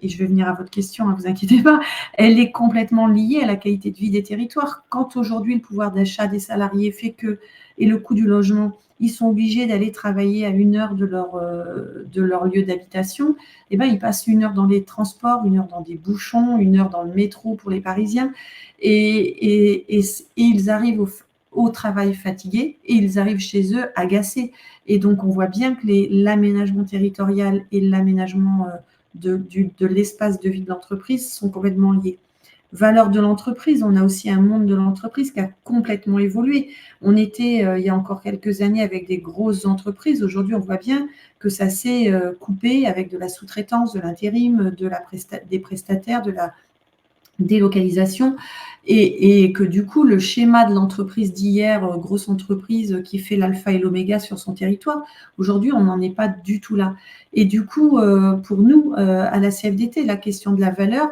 et je vais venir à votre question, ne vous inquiétez pas, elle est complètement liée à la qualité de vie des territoires. Quand aujourd'hui le pouvoir d'achat des salariés fait que, et le coût du logement, ils sont obligés d'aller travailler à 1 heure de leur lieu d'habitation, eh ben, ils passent 1 heure dans les transports, 1 heure dans des bouchons, 1 heure dans le métro pour les Parisiens, et ils arrivent au travail fatigués et ils arrivent chez eux agacés. Et donc, on voit bien que l'aménagement territorial et l'aménagement de l'espace de vie de l'entreprise sont complètement liés. Valeur de l'entreprise, on a aussi un monde de l'entreprise qui a complètement évolué. On était, il y a encore quelques années, avec des grosses entreprises. Aujourd'hui, on voit bien que ça s'est coupé avec de la sous-traitance, de l'intérim, des prestataires, de la délocalisation, et que du coup, le schéma de l'entreprise d'hier, grosse entreprise qui fait l'alpha et l'oméga sur son territoire, aujourd'hui, on n'en est pas du tout là. Et du coup, pour nous, à la CFDT, la question de la valeur,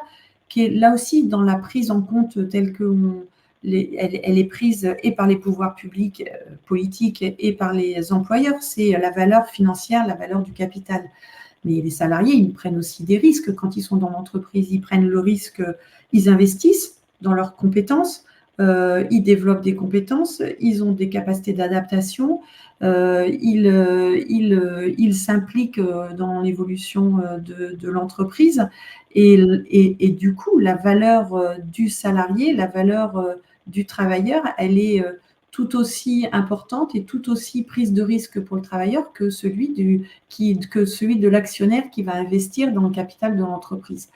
qui est là aussi dans la prise en compte telle elle est prise et par les pouvoirs publics, politiques, et par les employeurs, c'est la valeur financière, la valeur du capital. Mais les salariés, ils prennent aussi des risques quand ils sont dans l'entreprise. Ils prennent le risque, ils investissent dans leurs compétences, ils développent des compétences, ils ont des capacités d'adaptation, ils s'impliquent dans l'évolution de l'entreprise. Et du coup, la valeur du salarié, la valeur du travailleur, elle est tout aussi importante et tout aussi prise de risque pour le travailleur que celui de l'actionnaire qui va investir dans le capital de l'entreprise.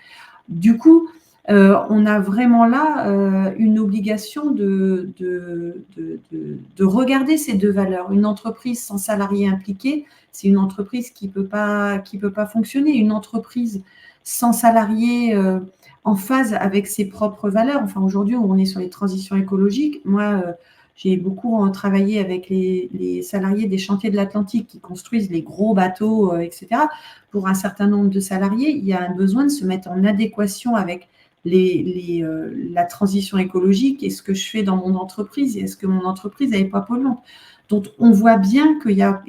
Du coup, on a vraiment là une obligation de regarder ces deux valeurs. Une entreprise sans salariés impliqués, c'est une entreprise qui peut pas fonctionner. Une entreprise sans salariés en phase avec ses propres valeurs. Enfin, aujourd'hui, on est sur les transitions écologiques. Moi, j'ai beaucoup travaillé avec les salariés des chantiers de l'Atlantique qui construisent les gros bateaux, etc. Pour un certain nombre de salariés, il y a un besoin de se mettre en adéquation avec la transition écologique et ce que je fais dans mon entreprise, et est-ce que mon entreprise n'est pas polluante. Donc, on voit bien qu'il y a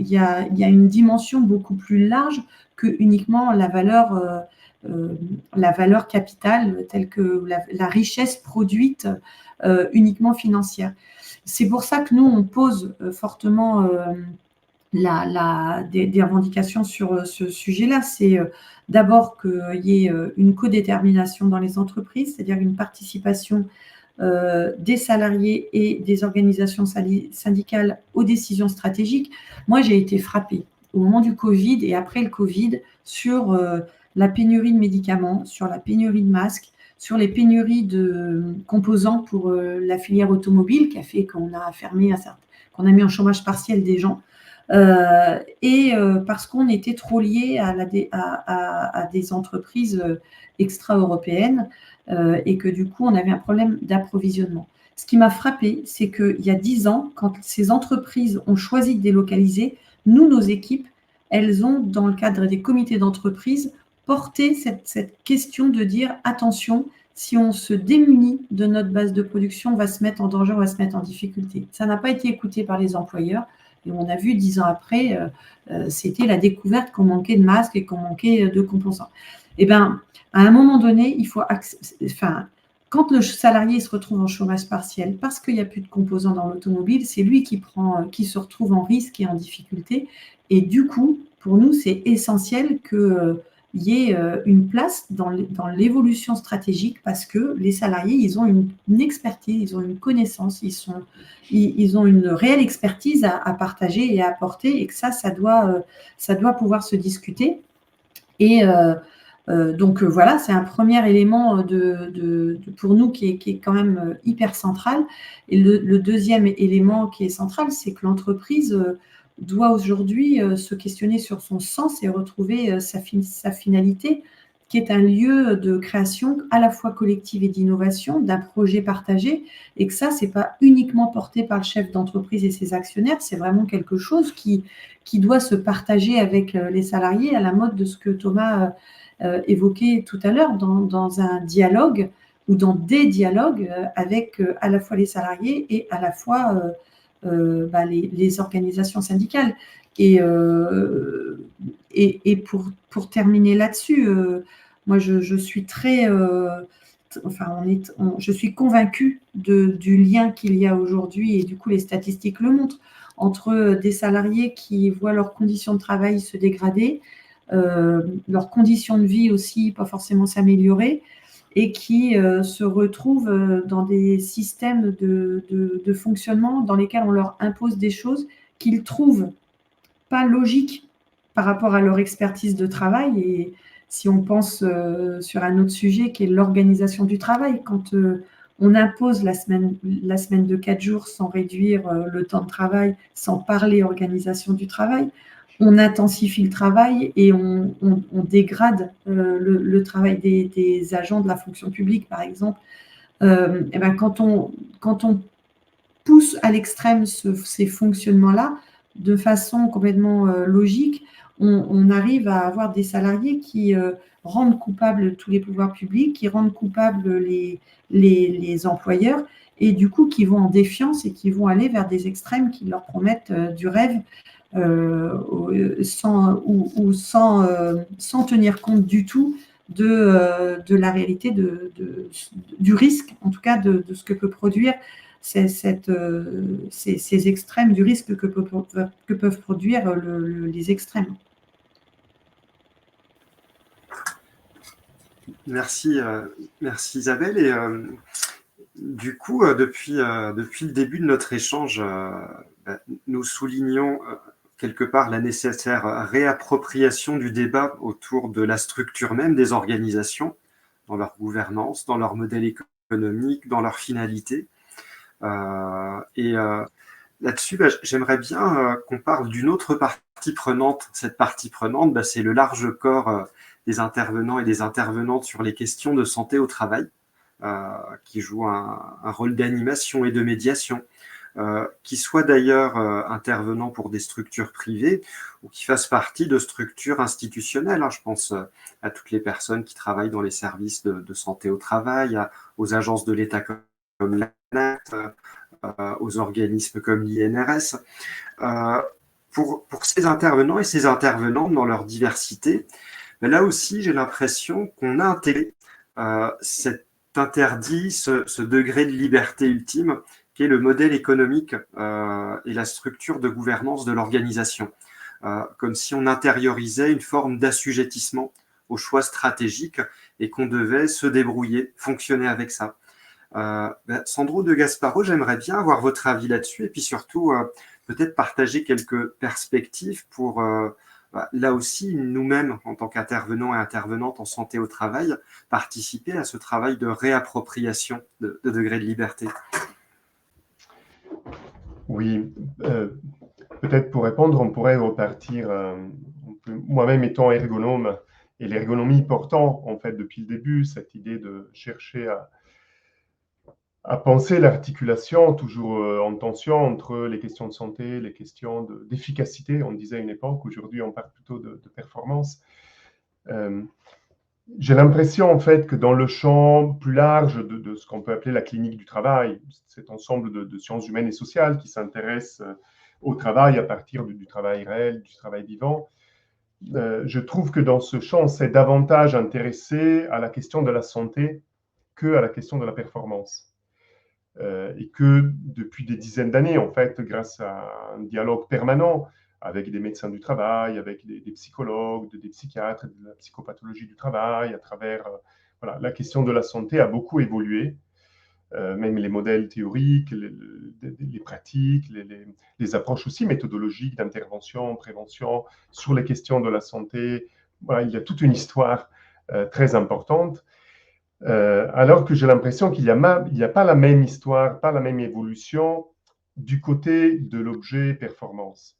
une dimension beaucoup plus large que uniquement la valeur capitale, telle que la richesse produite uniquement financière. C'est pour ça que nous, on pose fortement des revendications sur ce sujet-là. C'est d'abord qu'il y ait une codétermination dans les entreprises, c'est-à-dire une participation des salariés et des organisations syndicales aux décisions stratégiques. Moi, j'ai été frappée au moment du Covid et après le Covid sur la pénurie de médicaments, sur la pénurie de masques, sur les pénuries de composants pour la filière automobile, qui a fait qu'on a fermé qu'on a mis en chômage partiel des gens, parce qu'on était trop liés à des entreprises extra-européennes et que du coup, on avait un problème d'approvisionnement. Ce qui m'a frappé, c'est qu'il y a 10 ans, quand ces entreprises ont choisi de délocaliser, nous, nos équipes, elles ont, dans le cadre des comités d'entreprise, porter cette question de dire attention, si on se démunit de notre base de production, on va se mettre en danger, on va se mettre en difficulté. Ça n'a pas été écouté par les employeurs et on a vu 10 ans après, c'était la découverte qu'on manquait de masques et qu'on manquait de composants. Eh bien, à un moment donné, il faut quand le salarié se retrouve en chômage partiel parce qu'il n'y a plus de composants dans l'automobile, c'est lui qui se retrouve en risque et en difficulté. Et du coup, pour nous, c'est essentiel que y ait une place dans l'évolution stratégique, parce que les salariés, ils ont une expertise, ils ont une connaissance, ils ont une réelle expertise à partager et à apporter, et que ça doit pouvoir se discuter. Et donc voilà, c'est un premier élément pour nous qui est quand même hyper central. Et le deuxième élément qui est central, c'est que l'entreprise doit aujourd'hui se questionner sur son sens et retrouver sa finalité, qui est un lieu de création à la fois collective et d'innovation, d'un projet partagé, et que ça, c'est pas uniquement porté par le chef d'entreprise et ses actionnaires, c'est vraiment quelque chose qui doit se partager avec les salariés, à la mode de ce que Thomas évoqué tout à l'heure, dans un dialogue ou dans des dialogues avec à la fois les salariés et à la fois les organisations syndicales. Et pour terminer là-dessus, moi je suis très... je suis convaincue du lien qu'il y a aujourd'hui, et du coup les statistiques le montrent, entre des salariés qui voient leurs conditions de travail se dégrader, leurs conditions de vie aussi pas forcément s'améliorer, et qui se retrouvent dans des systèmes de fonctionnement dans lesquels on leur impose des choses qu'ils trouvent pas logiques par rapport à leur expertise de travail. Et si on pense sur un autre sujet qui est l'organisation du travail, quand on impose la semaine de 4 jours sans réduire le temps de travail, sans parler organisation du travail, on intensifie le travail et on dégrade le travail des agents de la fonction publique, par exemple. Et ben quand on pousse à l'extrême ces fonctionnements-là, de façon complètement logique, on arrive à avoir des salariés qui rendent coupables tous les pouvoirs publics, qui rendent coupables les employeurs, et du coup qui vont en défiance et qui vont aller vers des extrêmes qui leur promettent du rêve, sans tenir compte du tout de la réalité, du risque, en tout cas de ce que peut produire ces extrêmes, du risque que peuvent produire les extrêmes. Merci, merci Isabelle. Et du coup, depuis le début de notre échange, nous soulignons quelque part la nécessaire réappropriation du débat autour de la structure même des organisations, dans leur gouvernance, dans leur modèle économique, dans leur finalité. Là-dessus, j'aimerais bien qu'on parle d'une autre partie prenante. Cette partie prenante, c'est le large corps des intervenants et des intervenantes sur les questions de santé au travail, qui jouent un rôle d'animation et de médiation, qui soient d'ailleurs intervenants pour des structures privées ou qui fassent partie de structures institutionnelles. Je pense à toutes les personnes qui travaillent dans les services de santé au travail, aux agences de l'État comme l'ANACT, aux organismes comme l'INRS. Pour ces intervenants et ces intervenantes dans leur diversité, là aussi, j'ai l'impression qu'on a intégré cet interdit, ce degré de liberté ultime, qui est le modèle économique et la structure de gouvernance de l'organisation. Comme si on intériorisait une forme d'assujettissement aux choix stratégiques et qu'on devait se débrouiller, fonctionner avec ça. Sandro de Gasparo, j'aimerais bien avoir votre avis là-dessus, et puis surtout peut-être partager quelques perspectives pour là aussi, nous-mêmes, en tant qu'intervenants et intervenantes en santé au travail, participer à ce travail de réappropriation de degré de liberté. Oui, peut-être pour répondre, on pourrait repartir, moi-même étant ergonome, et l'ergonomie portant, en fait, depuis le début, cette idée de chercher à penser l'articulation toujours en tension entre les questions de santé, les questions d'efficacité, on disait à une époque, aujourd'hui on parle plutôt de performance. J'ai l'impression en fait que dans le champ plus large de ce qu'on peut appeler la clinique du travail, cet ensemble de sciences humaines et sociales qui s'intéressent au travail à partir du travail réel, du travail vivant, je trouve que dans ce champ, on s'est davantage intéressé à la question de la santé qu'à la question de la performance. Et que depuis des dizaines d'années, en fait, grâce à un dialogue permanent avec des médecins du travail, avec des psychologues, des psychiatres, de la psychopathologie du travail, à travers voilà, la question de la santé a beaucoup évolué. Même les modèles théoriques, les pratiques, les approches aussi méthodologiques d'intervention, prévention sur les questions de la santé. Voilà, il y a toute une histoire très importante. Alors que j'ai l'impression qu'il n'y a pas la même histoire, pas la même évolution du côté de l'objet performance,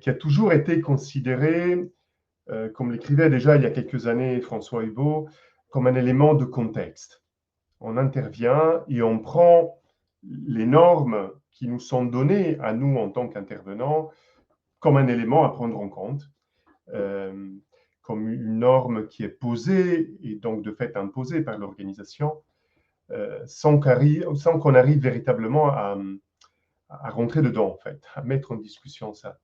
qui a toujours été considéré, comme l'écrivait déjà il y a quelques années François Hubaut, comme un élément de contexte. On intervient et on prend les normes qui nous sont données à nous en tant qu'intervenants comme un élément à prendre en compte, comme une norme qui est posée et donc de fait imposée par l'organisation, sans qu'on arrive véritablement à rentrer dedans, en fait, à mettre en discussion ça.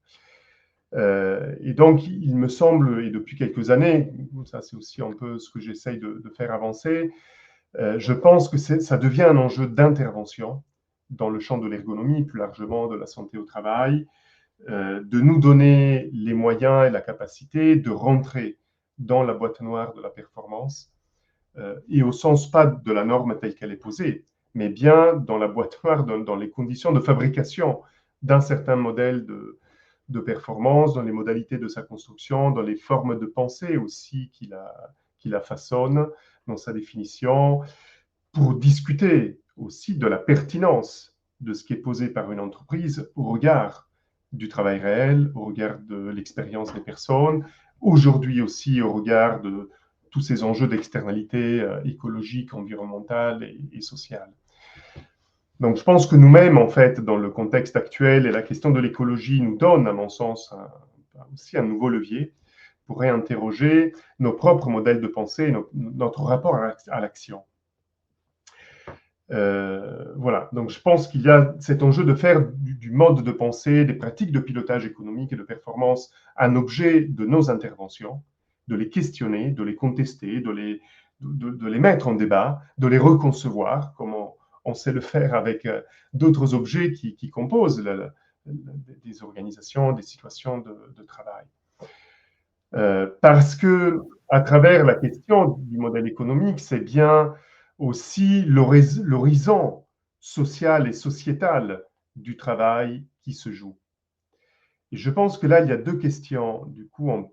Et donc, il me semble, et depuis quelques années, ça c'est aussi un peu ce que j'essaye de faire avancer, je pense que ça devient un enjeu d'intervention dans le champ de l'ergonomie, plus largement de la santé au travail, de nous donner les moyens et la capacité de rentrer dans la boîte noire de la performance, et au sens pas de la norme telle qu'elle est posée, mais bien dans la boîte noire, dans les conditions de fabrication d'un certain modèle de performance, dans les modalités de sa construction, dans les formes de pensée aussi qui la façonnent, dans sa définition, pour discuter aussi de la pertinence de ce qui est posé par une entreprise au regard du travail réel, au regard de l'expérience des personnes, aujourd'hui aussi au regard de tous ces enjeux d'externalité écologique, environnementale et sociale. Donc, je pense que nous-mêmes, en fait, dans le contexte actuel, et la question de l'écologie nous donne, à mon sens, aussi un nouveau levier pour réinterroger nos propres modèles de pensée, notre rapport à l'action. Voilà, donc je pense qu'il y a cet enjeu de faire du mode de pensée, des pratiques de pilotage économique et de performance un objet de nos interventions, de les questionner, de les contester, de les mettre en débat, de les reconcevoir, comme on sait le faire avec d'autres objets qui composent des organisations, des situations de travail. Parce que, à travers la question du modèle économique, c'est bien aussi l'horizon social et sociétal du travail qui se joue. Et je pense que là, il y a deux questions, du coup, un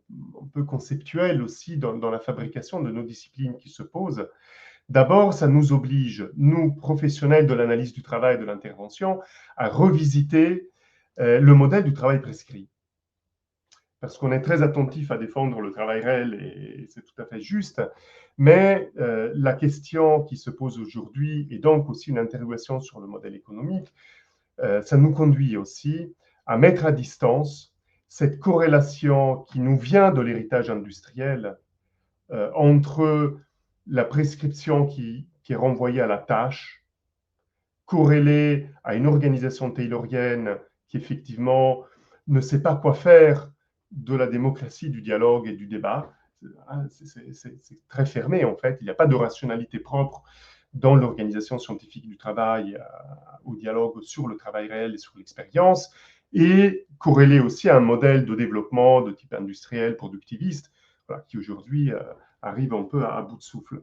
peu conceptuelles aussi dans la fabrication de nos disciplines qui se posent. D'abord, ça nous oblige, nous, professionnels de l'analyse du travail et de l'intervention, à revisiter le modèle du travail prescrit. Parce qu'on est très attentif à défendre le travail réel et c'est tout à fait juste. Mais la question qui se pose aujourd'hui, et donc aussi une interrogation sur le modèle économique, ça nous conduit aussi à mettre à distance cette corrélation qui nous vient de l'héritage industriel entre la prescription qui est renvoyée à la tâche, corrélée à une organisation taylorienne qui effectivement ne sait pas quoi faire de la démocratie, du dialogue et du débat. C'est très fermé en fait, il n'y a pas de rationalité propre dans l'organisation scientifique du travail au dialogue sur le travail réel et sur l'expérience, et corrélé aussi à un modèle de développement de type industriel, productiviste, voilà, qui aujourd'hui arrive un peu à bout de souffle.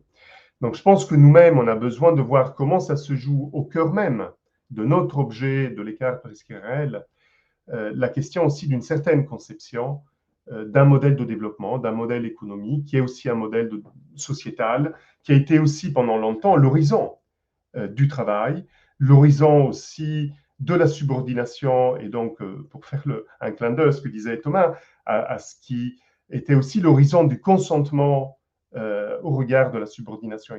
Donc je pense que nous-mêmes, on a besoin de voir comment ça se joue au cœur même de notre objet, de l'écart prescrit réel, la question aussi d'une certaine conception d'un modèle de développement, d'un modèle économique, qui est aussi un modèle sociétal, qui a été aussi pendant longtemps l'horizon du travail, l'horizon aussi de la subordination, et donc, pour faire un clin d'œil à ce que disait Thomas, à ce qui était aussi l'horizon du consentement au regard de la subordination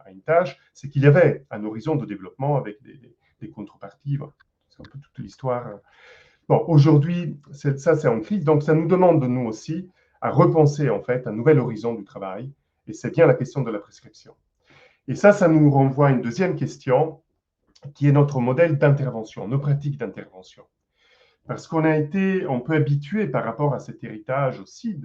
à une tâche, c'est qu'il y avait un horizon de développement avec des contreparties. Bon, c'est un peu toute l'histoire. Bon, aujourd'hui, ça c'est en crise, donc ça nous demande de nous aussi à repenser en fait un nouvel horizon du travail, et c'est bien la question de la prescription. Et ça nous renvoie à une deuxième question, qui est notre modèle d'intervention, nos pratiques d'intervention. Parce qu'on a été un peu habitué par rapport à cet héritage aussi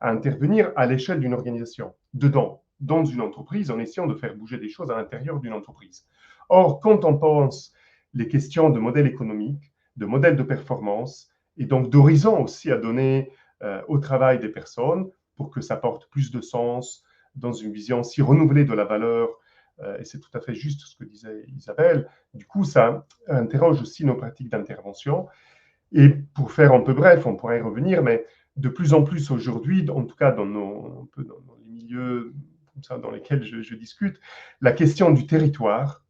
à intervenir à l'échelle d'une organisation, dans une entreprise, en essayant de faire bouger des choses à l'intérieur d'une entreprise. Or, quand on pense les questions de modèle économique, de modèle de performance et donc d'horizon aussi à donner au travail des personnes pour que ça porte plus de sens dans une vision aussi renouvelée de la valeur. Et c'est tout à fait juste ce que disait Isabelle. Du coup, ça interroge aussi nos pratiques d'intervention. Et pour faire un peu bref, on pourrait y revenir, mais de plus en plus aujourd'hui, en tout cas dans les milieux comme ça, dans lesquels je discute, la question du territoire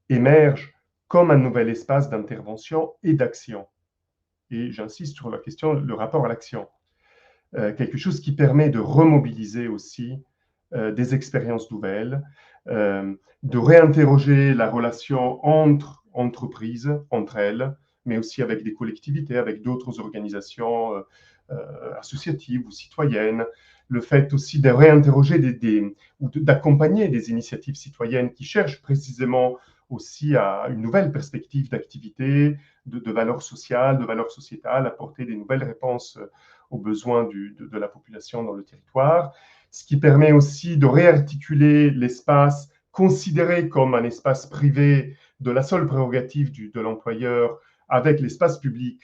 émerge comme un nouvel espace d'intervention et d'action. Et j'insiste sur la question, le rapport à l'action. Quelque chose qui permet de remobiliser aussi des expériences nouvelles, de réinterroger la relation entre entreprises, entre elles, mais aussi avec des collectivités, avec d'autres organisations associatives ou citoyennes. Le fait aussi de réinterroger ou d'accompagner des initiatives citoyennes qui cherchent précisément aussi à une nouvelle perspective d'activité, de valeur sociale, de valeur sociétale, apporter des nouvelles réponses aux besoins de la population dans le territoire, ce qui permet aussi de réarticuler l'espace considéré comme un espace privé de la seule prérogative de l'employeur avec l'espace public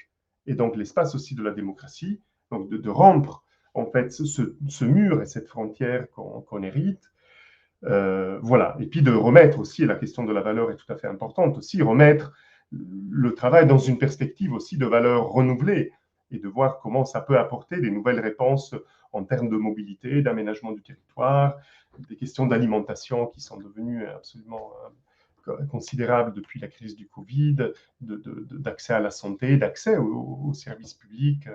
et donc l'espace aussi de la démocratie, donc de rompre en fait ce mur et cette frontière qu'on hérite. Voilà. Et puis de remettre aussi, la question de la valeur est tout à fait importante aussi, remettre le travail dans une perspective aussi de valeur renouvelée et de voir comment ça peut apporter des nouvelles réponses en termes de mobilité, d'aménagement du territoire, des questions d'alimentation qui sont devenues absolument considérables depuis la crise du Covid, d'accès à la santé, d'accès aux services publics.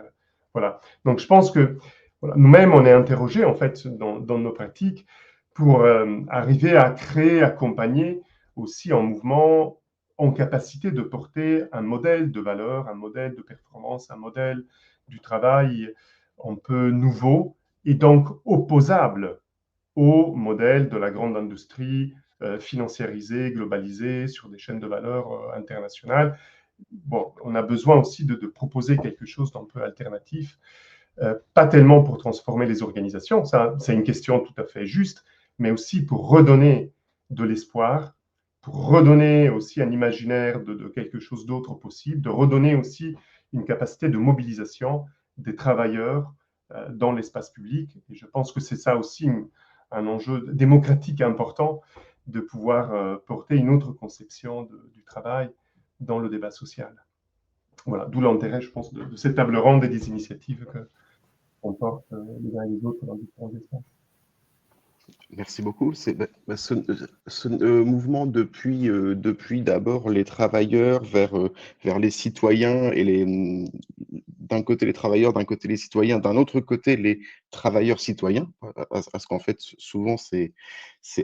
Voilà. Donc je pense que voilà, nous-mêmes, on est interrogés en fait dans nos pratiques pour arriver à créer, accompagner aussi en mouvement, en capacité de porter un modèle de valeur, un modèle de performance, un modèle du travail un peu nouveau et donc opposable au modèle de la grande industrie financiarisée, globalisée, sur des chaînes de valeur internationales. Bon, on a besoin aussi de proposer quelque chose d'un peu alternatif, pas tellement pour transformer les organisations, ça c'est une question tout à fait juste, mais aussi pour redonner de l'espoir, pour redonner aussi un imaginaire de quelque chose d'autre possible, de redonner aussi une capacité de mobilisation des travailleurs dans l'espace public. Et je pense que c'est ça aussi un enjeu démocratique important, de pouvoir porter une autre conception du travail dans le débat social. Voilà, d'où l'intérêt, je pense, de cette table ronde et des initiatives qu'on porte les uns et les autres dans différents espaces. Merci beaucoup. C'est ce mouvement depuis d'abord les travailleurs vers les citoyens et d'un côté les travailleurs, d'un côté les citoyens, d'un autre côté les travailleurs citoyens, parce qu'en fait souvent c'est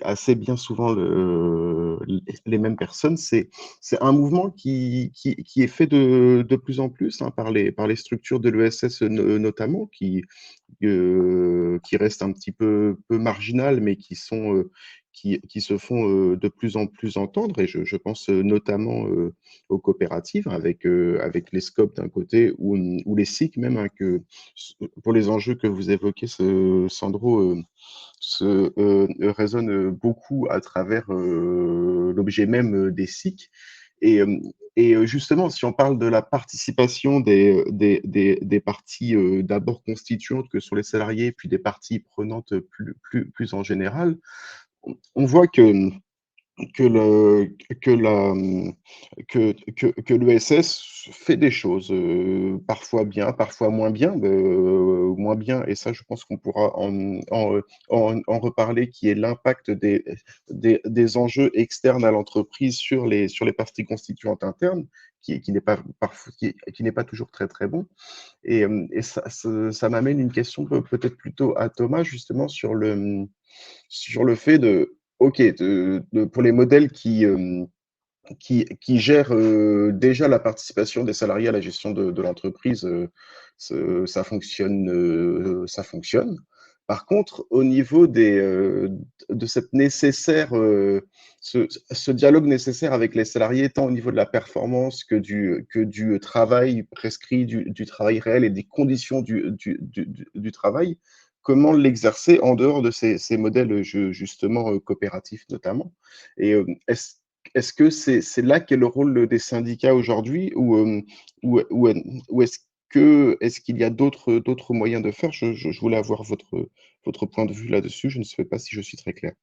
assez bien souvent les mêmes personnes. C'est un mouvement qui est fait de plus en plus par les structures de l'ESS notamment, qui restent un petit peu marginales, mais qui se font de plus en plus entendre. Et je pense notamment aux coopératives, avec les SCOP d'un côté, ou les SIC même, hein, pour les enjeux que vous évoquez, Sandro, résonne beaucoup à travers l'objet même des SIC. Et justement, si on parle de la participation des parties d'abord constituantes que sont les salariés, puis des parties prenantes plus en général, on voit que l'ESS fait des choses, parfois bien, parfois moins bien, et ça, je pense qu'on pourra en reparler, qui est l'impact des enjeux externes à l'entreprise sur les parties constituantes internes, qui n'est pas toujours très très bon. Et ça m'amène une question peut-être plutôt à Thomas, justement, sur le fait de, OK, pour les modèles qui gèrent déjà la participation des salariés à la gestion de l'entreprise, ça fonctionne, ça fonctionne. Par contre, au niveau de cette nécessaire, ce dialogue nécessaire avec les salariés, tant au niveau de la performance que du travail prescrit, du travail réel et des conditions du travail, comment l'exercer en dehors de ces modèles justement coopératifs notamment? Et est-ce que c'est là qu'est le rôle des syndicats aujourd'hui, ou est-ce est-ce qu'il y a d'autres moyens de faire? Je voulais avoir votre point de vue là-dessus. Je ne sais pas si je suis très clair.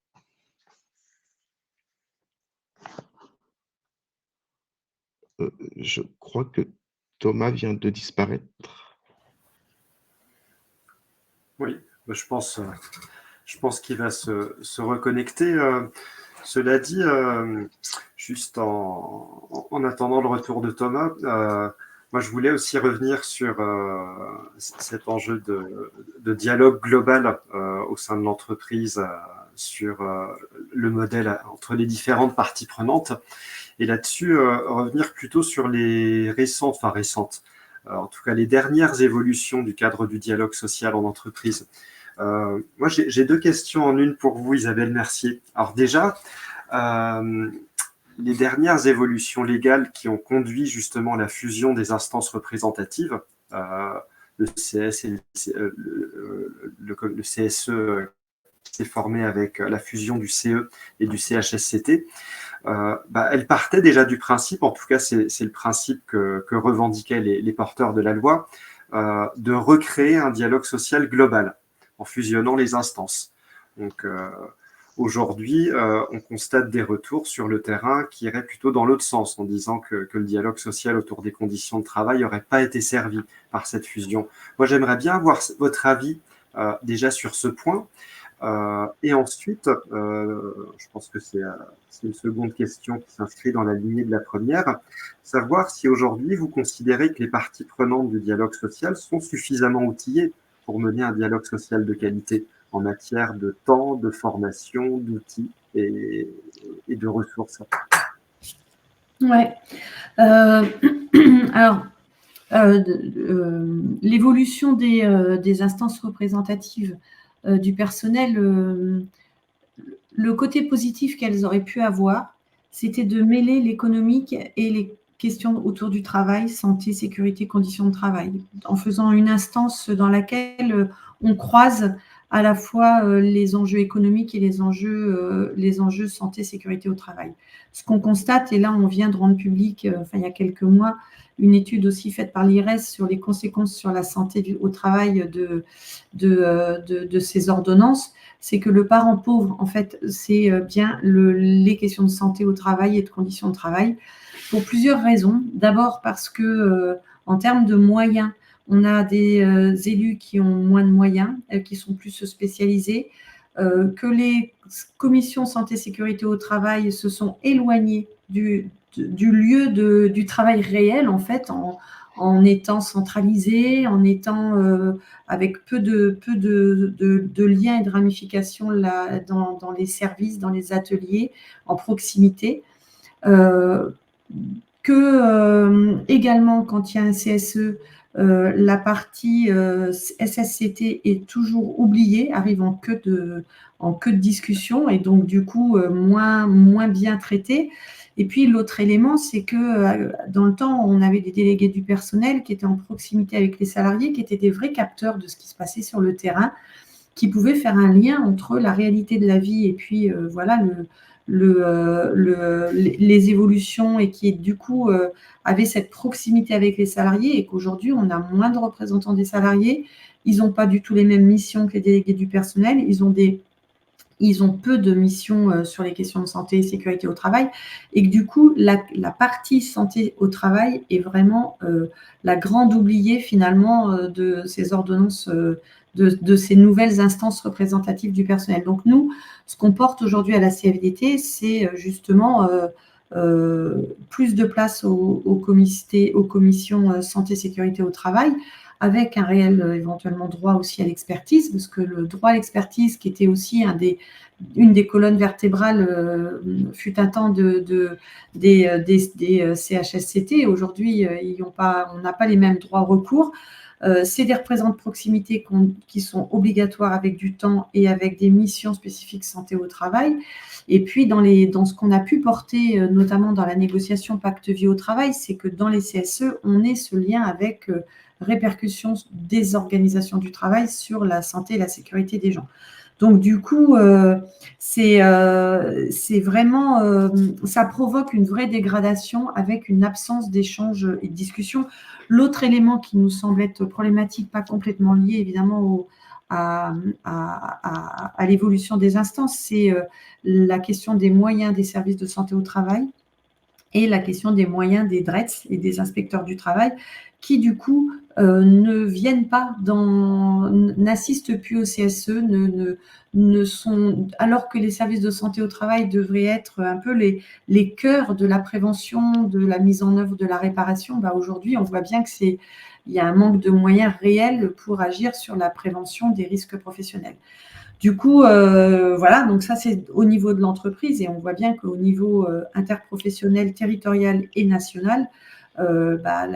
Je crois que Thomas vient de disparaître. Oui, je pense qu'il va se reconnecter. Cela dit, juste en attendant le retour de Thomas, moi je voulais aussi revenir sur cet enjeu de dialogue global au sein de l'entreprise, sur le modèle entre les différentes parties prenantes. Et là-dessus, revenir plutôt sur les récentes, en tout cas les dernières évolutions du cadre du dialogue social en entreprise. Moi, j'ai deux questions en une pour vous, Isabelle Mercier. Alors déjà, les dernières évolutions légales qui ont conduit justement à la fusion des instances représentatives, le CS et le CSE qui s'est formé avec la fusion du CE et du CHSCT, elle partait déjà du principe, en tout cas c'est le principe que revendiquaient les porteurs de la loi, de recréer un dialogue social global en fusionnant les instances. Donc aujourd'hui, on constate des retours sur le terrain qui iraient plutôt dans l'autre sens, en disant que le dialogue social autour des conditions de travail n'aurait pas été servi par cette fusion. Moi, j'aimerais bien avoir votre avis déjà sur ce point. Et ensuite, je pense que c'est une seconde question qui s'inscrit dans la lignée de la première, savoir si aujourd'hui vous considérez que les parties prenantes du dialogue social sont suffisamment outillées pour mener un dialogue social de qualité en matière de temps, de formation, d'outils et de ressources. Ouais. Alors, l'évolution des instances représentatives du personnel, le côté positif qu'elles auraient pu avoir, c'était de mêler l'économique et les questions autour du travail, santé, sécurité, conditions de travail, en faisant une instance dans laquelle on croise à la fois les enjeux économiques et les enjeux santé, sécurité au travail. Ce qu'on constate, et là on vient de rendre public, il y a quelques mois, une étude aussi faite par l'IRES sur les conséquences sur la santé au travail de ces ordonnances, c'est que le parent pauvre, en fait, c'est bien les questions de santé au travail et de conditions de travail, pour plusieurs raisons. D'abord parce que, en termes de moyens, on a des élus qui ont moins de moyens, qui sont plus spécialisés, que les commissions santé-sécurité au travail se sont éloignées du lieu du travail réel, en fait, en étant centralisées, en étant avec peu de liens et de ramifications là, dans les services, dans les ateliers, en proximité. Également, quand il y a un CSE, la partie SSCT est toujours oubliée, arrive en queue de discussion et donc du coup moins bien traitée. Et puis l'autre élément, c'est que dans le temps, on avait des délégués du personnel qui étaient en proximité avec les salariés, qui étaient des vrais capteurs de ce qui se passait sur le terrain, qui pouvaient faire un lien entre la réalité de la vie et puis voilà les évolutions et qui du coup avaient cette proximité avec les salariés et qu'aujourd'hui on a moins de représentants des salariés, ils n'ont pas du tout les mêmes missions que les délégués du personnel, ils ont peu de missions sur les questions de santé et sécurité au travail et que du coup la partie santé au travail est vraiment la grande oubliée finalement de ces ordonnances de ces nouvelles instances représentatives du personnel. Donc nous, ce qu'on porte aujourd'hui à la CFDT, c'est justement plus de place aux commissions santé sécurité au travail, avec un réel éventuellement droit aussi à l'expertise, parce que le droit à l'expertise, qui était aussi une des colonnes vertébrales, fut un temps des CHSCT. Aujourd'hui, on n'a pas les mêmes droits au recours. C'est des représentants de proximité qui sont obligatoires avec du temps et avec des missions spécifiques santé au travail. Et puis, dans ce qu'on a pu porter, notamment dans la négociation Pacte Vie au travail, c'est que dans les CSE, on ait ce lien avec répercussions des organisations du travail sur la santé et la sécurité des gens. Donc du coup, c'est vraiment, ça provoque une vraie dégradation avec une absence d'échange et de discussion. L'autre élément qui nous semble être problématique, pas complètement lié évidemment à l'évolution des instances, c'est la question des moyens des services de santé au travail et la question des moyens des DRETS et des inspecteurs du travail qui, du coup, ne viennent pas n'assistent plus au CSE, ne sont, alors que les services de santé au travail devraient être un peu les cœurs de la prévention, de la mise en œuvre de la réparation. Bah, aujourd'hui, on voit bien qu'il y a un manque de moyens réels pour agir sur la prévention des risques professionnels. Du coup, voilà, donc ça c'est au niveau de l'entreprise et on voit bien qu'au niveau interprofessionnel, territorial et national, bah,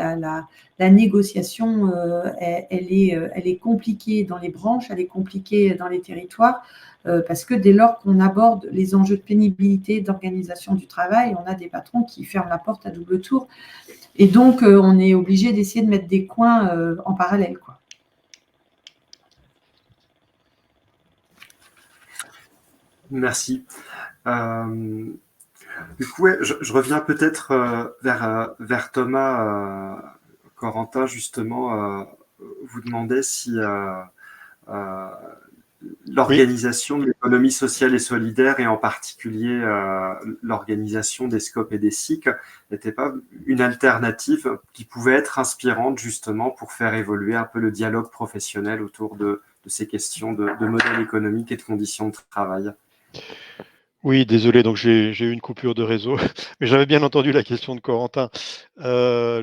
la négociation, elle est compliquée dans les branches, elle est compliquée dans les territoires, parce que dès lors qu'on aborde les enjeux de pénibilité, d'organisation du travail, on a des patrons qui ferment la porte à double tour. Et donc, on est obligé d'essayer de mettre des coins en parallèle, quoi. Merci. Du coup, ouais, je reviens peut-être vers Thomas Corentin, justement. Vous demandez si l'organisation de l'économie sociale et solidaire, et en particulier l'organisation des SCOP et des SIC, n'était pas une alternative qui pouvait être inspirante justement pour faire évoluer un peu le dialogue professionnel autour de ces questions de modèle économique et de conditions de travail. Oui, désolé, donc j'ai eu une coupure de réseau, mais j'avais bien entendu la question de Corentin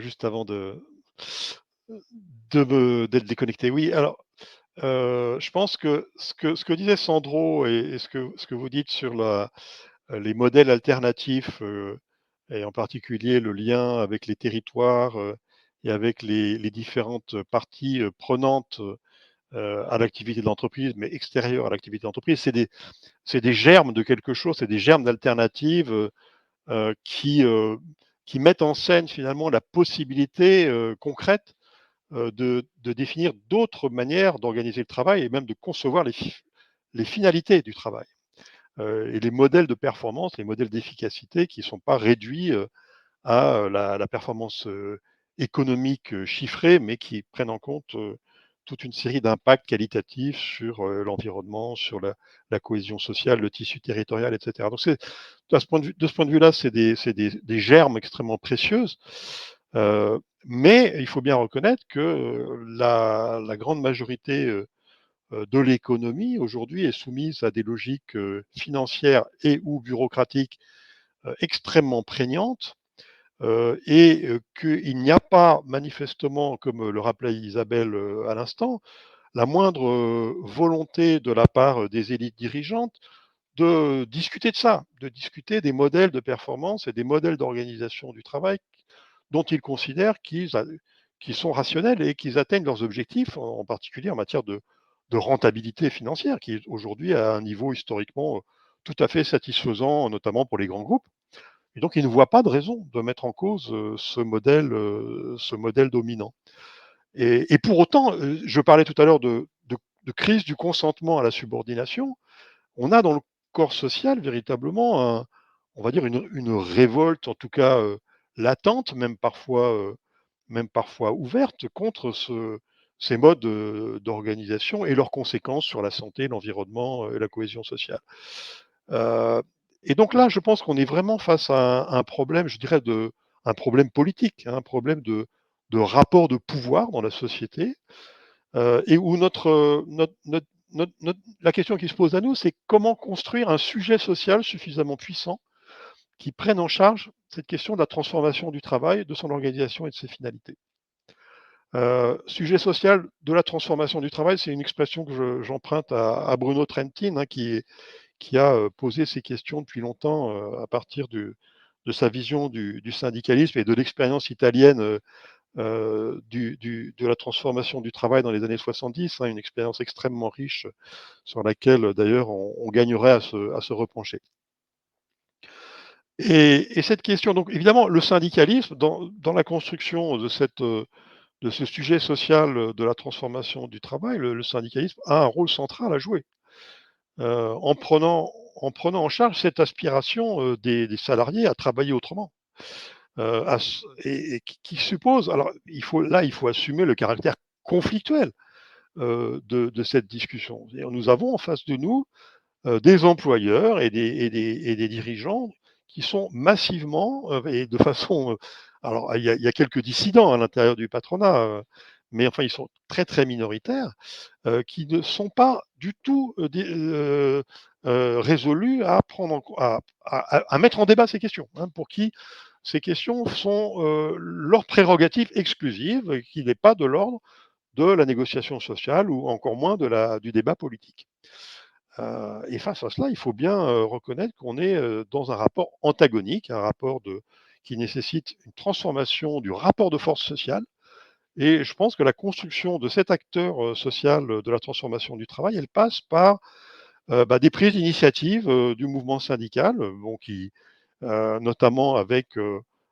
juste avant d'être déconnecté. Oui, alors je pense que ce que disait Sandro et ce que vous dites sur les modèles alternatifs et en particulier le lien avec les territoires et avec les différentes parties prenantes à l'activité de l'entreprise, mais extérieures à l'activité de l'entreprise, c'est des germes de quelque chose, c'est des germes d'alternatives qui mettent en scène finalement la possibilité concrète de définir d'autres manières d'organiser le travail et même de concevoir les finalités du travail. Et les modèles de performance, les modèles d'efficacité qui ne sont pas réduits à la performance économique chiffrée, mais qui prennent en compte toute une série d'impacts qualitatifs sur l'environnement, sur la cohésion sociale, le tissu territorial, etc. Donc, de ce point de vue-là, c'est des germes extrêmement précieuses. Mais il faut bien reconnaître que la grande majorité de l'économie aujourd'hui est soumise à des logiques financières et ou bureaucratiques extrêmement prégnantes et qu'il n'y a pas manifestement, comme le rappelait Isabelle à l'instant, la moindre volonté de la part des élites dirigeantes de discuter de ça, de discuter des modèles de performance et des modèles d'organisation du travail dont ils considèrent qu'ils sont rationnels et qu'ils atteignent leurs objectifs, en particulier en matière de rentabilité financière, qui est aujourd'hui à un niveau historiquement tout à fait satisfaisant, notamment pour les grands groupes. Et donc, ils ne voient pas de raison de mettre en cause ce modèle dominant. Et pour autant, je parlais tout à l'heure de crise du consentement à la subordination. On a dans le corps social véritablement, on va dire, une révolte, en tout cas latente, même parfois ouverte, contre ces modes d'organisation et leurs conséquences sur la santé, l'environnement et la cohésion sociale. Et donc là, je pense qu'on est vraiment face à un problème, je dirais, un problème politique, un problème de rapport de pouvoir dans la société, et où la question qui se pose à nous, c'est comment construire un sujet social suffisamment puissant qui prenne en charge cette question de la transformation du travail, de son organisation et de ses finalités. Sujet social de la transformation du travail, c'est une expression que j'emprunte à Bruno Trentin, hein, qui a posé ces questions depuis longtemps à partir de sa vision du syndicalisme et de l'expérience italienne de la transformation du travail dans les années 70, hein, une expérience extrêmement riche sur laquelle d'ailleurs on gagnerait à se repencher. Et cette question, donc évidemment, le syndicalisme, dans la construction de ce sujet social de la transformation du travail, le syndicalisme a un rôle central à jouer. en prenant en charge cette aspiration des salariés à travailler autrement. Et qui suppose, alors il faut assumer le caractère conflictuel de cette discussion. C'est-à-dire, nous avons en face de nous des employeurs et des dirigeants qui sont massivement et de façon. Alors, il y a quelques dissidents à l'intérieur du patronat, mais enfin, ils sont très très minoritaires, qui ne sont pas du tout résolus à à mettre en débat ces questions, hein, pour qui ces questions sont leur prérogative exclusive, qui n'est pas de l'ordre de la négociation sociale ou encore moins du débat politique. Et face à cela, il faut bien reconnaître qu'on est dans un rapport antagonique, un rapport qui nécessite une transformation du rapport de force sociale. Et je pense que la construction de cet acteur social de la transformation du travail, elle passe par des prises d'initiative du mouvement syndical, notamment avec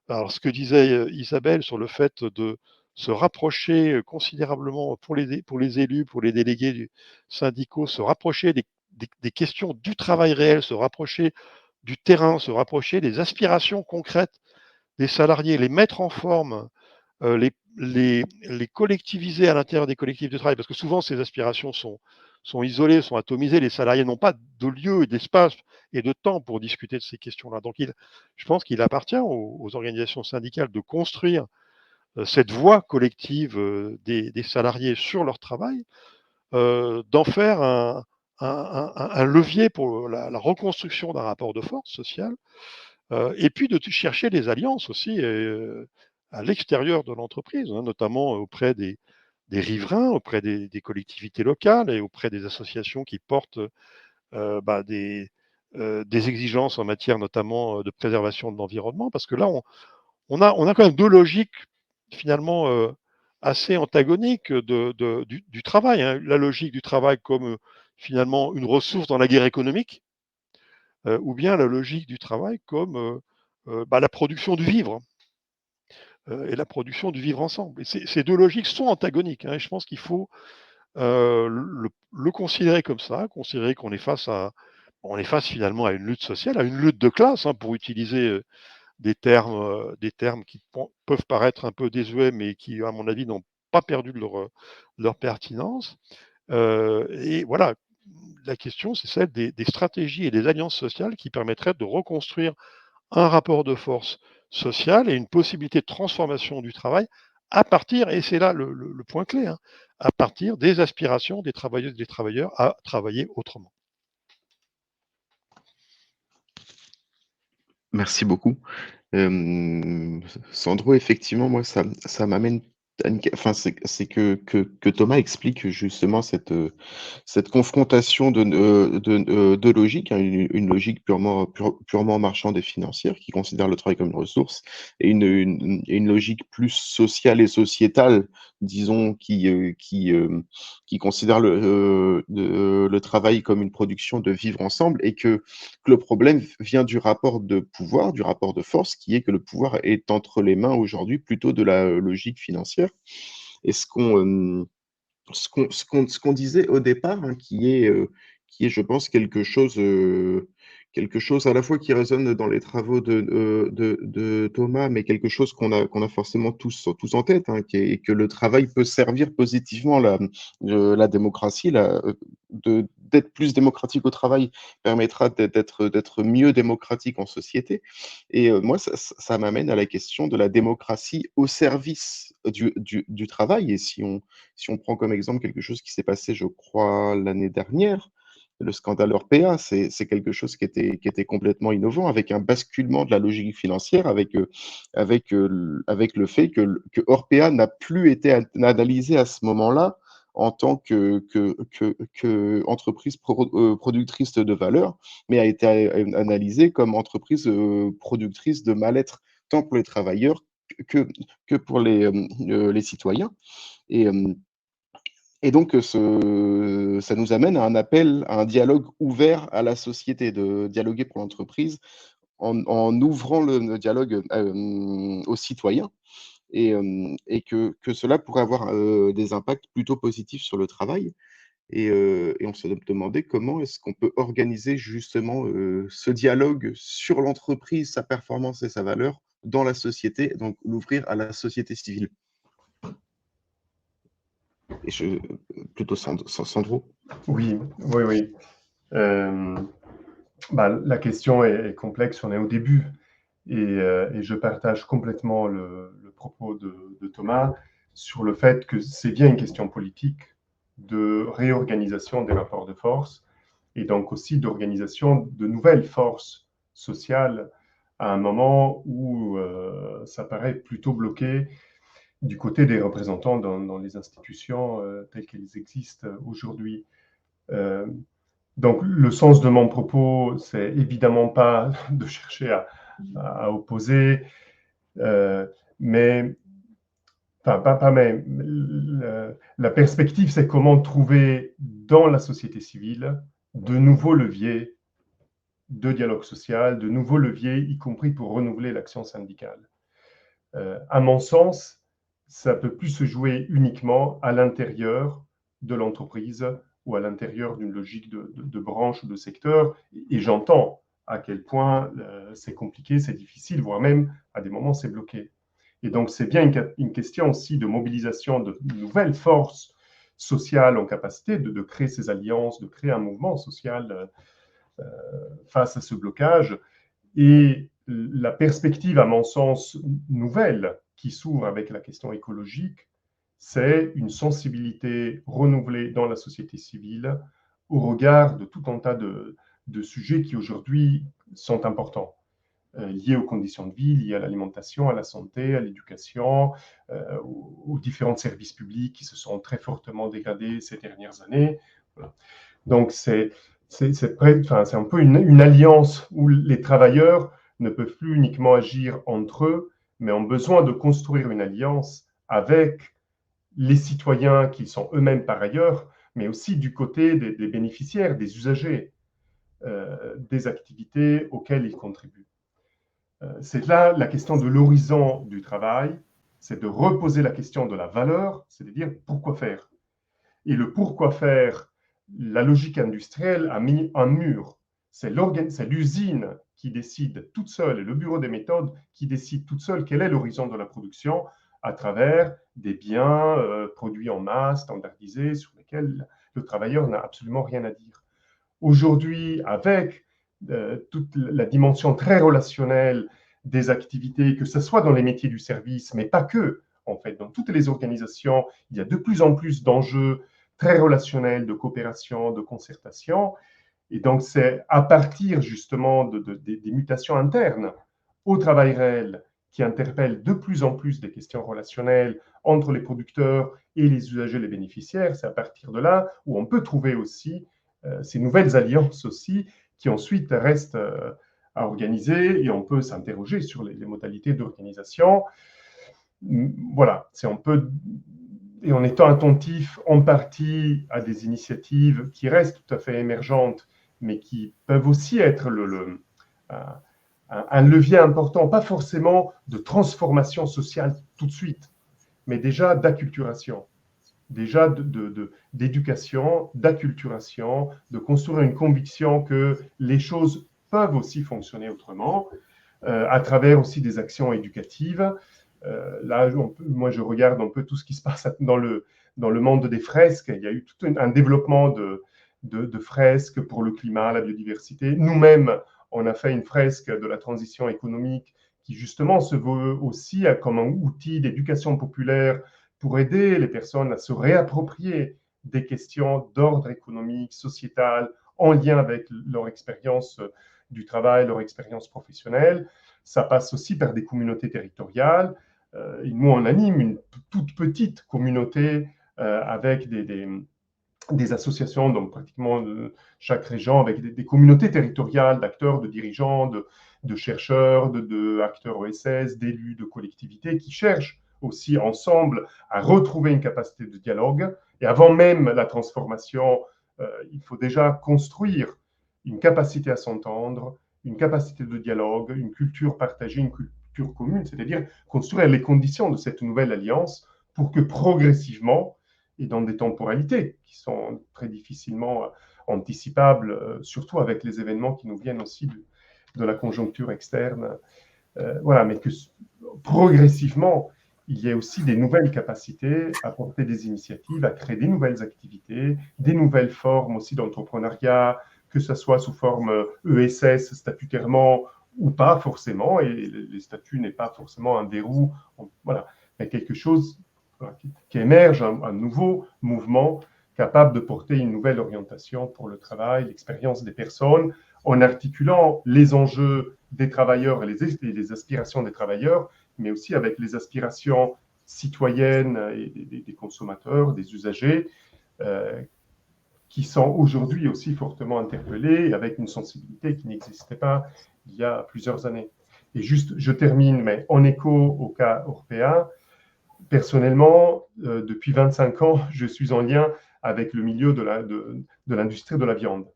alors ce que disait Isabelle sur le fait de se rapprocher considérablement pour les élus, pour les délégués syndicaux, se rapprocher des questions du travail réel, se rapprocher du terrain, se rapprocher des aspirations concrètes des salariés, les mettre en forme, les collectiviser à l'intérieur des collectifs de travail, parce que souvent ces aspirations sont isolées, sont atomisées, les salariés n'ont pas de lieu, d'espace et de temps pour discuter de ces questions-là. Donc je pense qu'il appartient aux organisations syndicales de construire cette voie collective des salariés sur leur travail, d'en faire un levier pour la reconstruction d'un rapport de force sociale, et puis de chercher des alliances aussi à l'extérieur de l'entreprise, hein, notamment auprès des riverains, auprès des collectivités locales et auprès des associations qui portent des exigences en matière notamment de préservation de l'environnement, parce que là, on a quand même deux logiques finalement assez antagoniques du travail, hein. La logique du travail comme finalement une ressource dans la guerre économique, ou bien la logique du travail comme la production du vivre et la production du vivre ensemble. Et ces deux logiques sont antagoniques, hein, et je pense qu'il faut le considérer comme ça, considérer on est face finalement à une lutte sociale, à une lutte de classe, hein, pour utiliser des termes qui peuvent paraître un peu désuets, mais qui, à mon avis, n'ont pas perdu de leur pertinence. Et voilà, la question, c'est celle des stratégies et des alliances sociales qui permettraient de reconstruire un rapport de force sociale et une possibilité de transformation du travail à partir, et c'est là le point clé, hein, à partir des aspirations des travailleuses et des travailleurs à travailler autrement. Merci beaucoup. Sandro, effectivement, moi, ça m'amène enfin, c'est que Thomas explique justement cette confrontation de logique, hein, une logique purement marchande et financière qui considère le travail comme une ressource, et une logique plus sociale et sociétale, disons, qui considère le travail comme une production de vivre ensemble, et que le problème vient du rapport de pouvoir, du rapport de force, qui est que le pouvoir est entre les mains aujourd'hui plutôt de la logique financière. Et ce qu'on disait au départ, hein, qui est, je pense, quelque chose à la fois qui résonne dans les travaux de Thomas, mais quelque chose qu'on a forcément tous en tête, hein, qui est que le travail peut servir positivement la démocratie, d'être plus démocratique au travail permettra d'être mieux démocratique en société. Et moi, ça m'amène à la question de la démocratie au service du travail. Et si on prend comme exemple quelque chose qui s'est passé, je crois, l'année dernière, le scandale Orpea, c'est quelque chose qui était complètement innovant, avec un basculement de la logique financière, avec le fait que Orpea n'a plus été analysé à ce moment-là en tant que entreprise productrice de valeur, mais a été analysé comme entreprise productrice de mal-être, tant pour les travailleurs que pour les citoyens. Et, et donc, ça nous amène à un appel, à un dialogue ouvert à la société, de dialoguer pour l'entreprise en ouvrant le dialogue aux citoyens, et que cela pourrait avoir des impacts plutôt positifs sur le travail. Et on se demandait comment est-ce qu'on peut organiser justement ce dialogue sur l'entreprise, sa performance et sa valeur dans la société, donc l'ouvrir à la société civile. Et plutôt Sandro. Oui. La question est complexe, on est au début, et je partage complètement le propos de Thomas sur le fait que c'est bien une question politique de réorganisation des rapports de force et donc aussi d'organisation de nouvelles forces sociales à un moment où ça paraît plutôt bloqué du côté des représentants dans les institutions telles qu'elles existent aujourd'hui. Donc, le sens de mon propos, c'est évidemment pas de chercher à opposer, mais la perspective, c'est comment trouver dans la société civile de nouveaux leviers de dialogue social, de nouveaux leviers, y compris pour renouveler l'action syndicale. À mon sens, ça ne peut plus se jouer uniquement à l'intérieur de l'entreprise ou à l'intérieur d'une logique de branche ou de secteur. Et j'entends à quel point c'est compliqué, c'est difficile, voire même à des moments c'est bloqué. Et donc c'est bien une question aussi de mobilisation de nouvelles forces sociales en capacité de créer ces alliances, de créer un mouvement social face à ce blocage. Et la perspective, à mon sens, nouvelle qui s'ouvre avec la question écologique, c'est une sensibilité renouvelée dans la société civile au regard de tout un tas de sujets qui aujourd'hui sont importants, liés aux conditions de vie, liés à l'alimentation, à la santé, à l'éducation, aux différents services publics qui se sont très fortement dégradés ces dernières années. Voilà. Donc c'est un peu une alliance où les travailleurs ne peuvent plus uniquement agir entre eux, mais ont besoin de construire une alliance avec les citoyens qui sont eux-mêmes par ailleurs, mais aussi du côté des bénéficiaires, des usagers des activités auxquelles ils contribuent. C'est là la question de l'horizon du travail, c'est de reposer la question de la valeur, c'est-à-dire pourquoi faire. Et le pourquoi faire, la logique industrielle a mis un mur. C'est l'usine qui décide toute seule, et le bureau des méthodes qui décide toute seule quel est l'horizon de la production à travers des biens produits en masse, standardisés, sur lesquels le travailleur n'a absolument rien à dire. Aujourd'hui, avec toute la dimension très relationnelle des activités, que ce soit dans les métiers du service, mais pas que, en fait, dans toutes les organisations, il y a de plus en plus d'enjeux très relationnels, de coopération, de concertation. Et donc, c'est à partir justement des mutations internes au travail réel qui interpellent de plus en plus des questions relationnelles entre les producteurs et les usagers, les bénéficiaires. C'est à partir de là où on peut trouver aussi ces nouvelles alliances aussi qui ensuite restent à organiser, et on peut s'interroger sur les modalités d'organisation. Voilà, et en étant attentif en partie à des initiatives qui restent tout à fait émergentes, mais qui peuvent aussi être un levier important, pas forcément de transformation sociale tout de suite, mais déjà d'acculturation, déjà d'éducation, d'acculturation, de construire une conviction que les choses peuvent aussi fonctionner autrement, à travers aussi des actions éducatives. Là, moi, je regarde un peu tout ce qui se passe dans le monde des fresques. Il y a eu tout un développement de fresques pour le climat, la biodiversité. Nous-mêmes, on a fait une fresque de la transition économique qui, justement, se veut aussi comme un outil d'éducation populaire pour aider les personnes à se réapproprier des questions d'ordre économique, sociétal, en lien avec leur expérience du travail, leur expérience professionnelle. Ça passe aussi par des communautés territoriales. Et nous, on anime une toute petite communauté avec des associations, donc pratiquement chaque région, avec des communautés territoriales d'acteurs, de dirigeants, de chercheurs, d'acteurs OSS, d'élus, de collectivités qui cherchent aussi ensemble à retrouver une capacité de dialogue. Et avant même la transformation, il faut déjà construire une capacité à s'entendre, une capacité de dialogue, une culture partagée, une culture commune, c'est-à-dire construire les conditions de cette nouvelle alliance pour que progressivement, et dans des temporalités qui sont très difficilement anticipables, surtout avec les événements qui nous viennent aussi de la conjoncture externe. Voilà, mais que progressivement, il y a aussi des nouvelles capacités à porter des initiatives, à créer des nouvelles activités, des nouvelles formes aussi d'entrepreneuriat, que ce soit sous forme ESS, statutairement ou pas forcément, et les statuts n'est pas forcément un verrou, voilà, mais quelque chose qui émerge, un nouveau mouvement capable de porter une nouvelle orientation pour le travail, l'expérience des personnes, en articulant les enjeux des travailleurs et les aspirations des travailleurs, mais aussi avec les aspirations citoyennes et des consommateurs, des usagers, qui sont aujourd'hui aussi fortement interpellés, avec une sensibilité qui n'existait pas il y a plusieurs années. Et juste, je termine, mais en écho au cas européen, personnellement, depuis 25 ans, je suis en lien avec le milieu de l'industrie de la viande.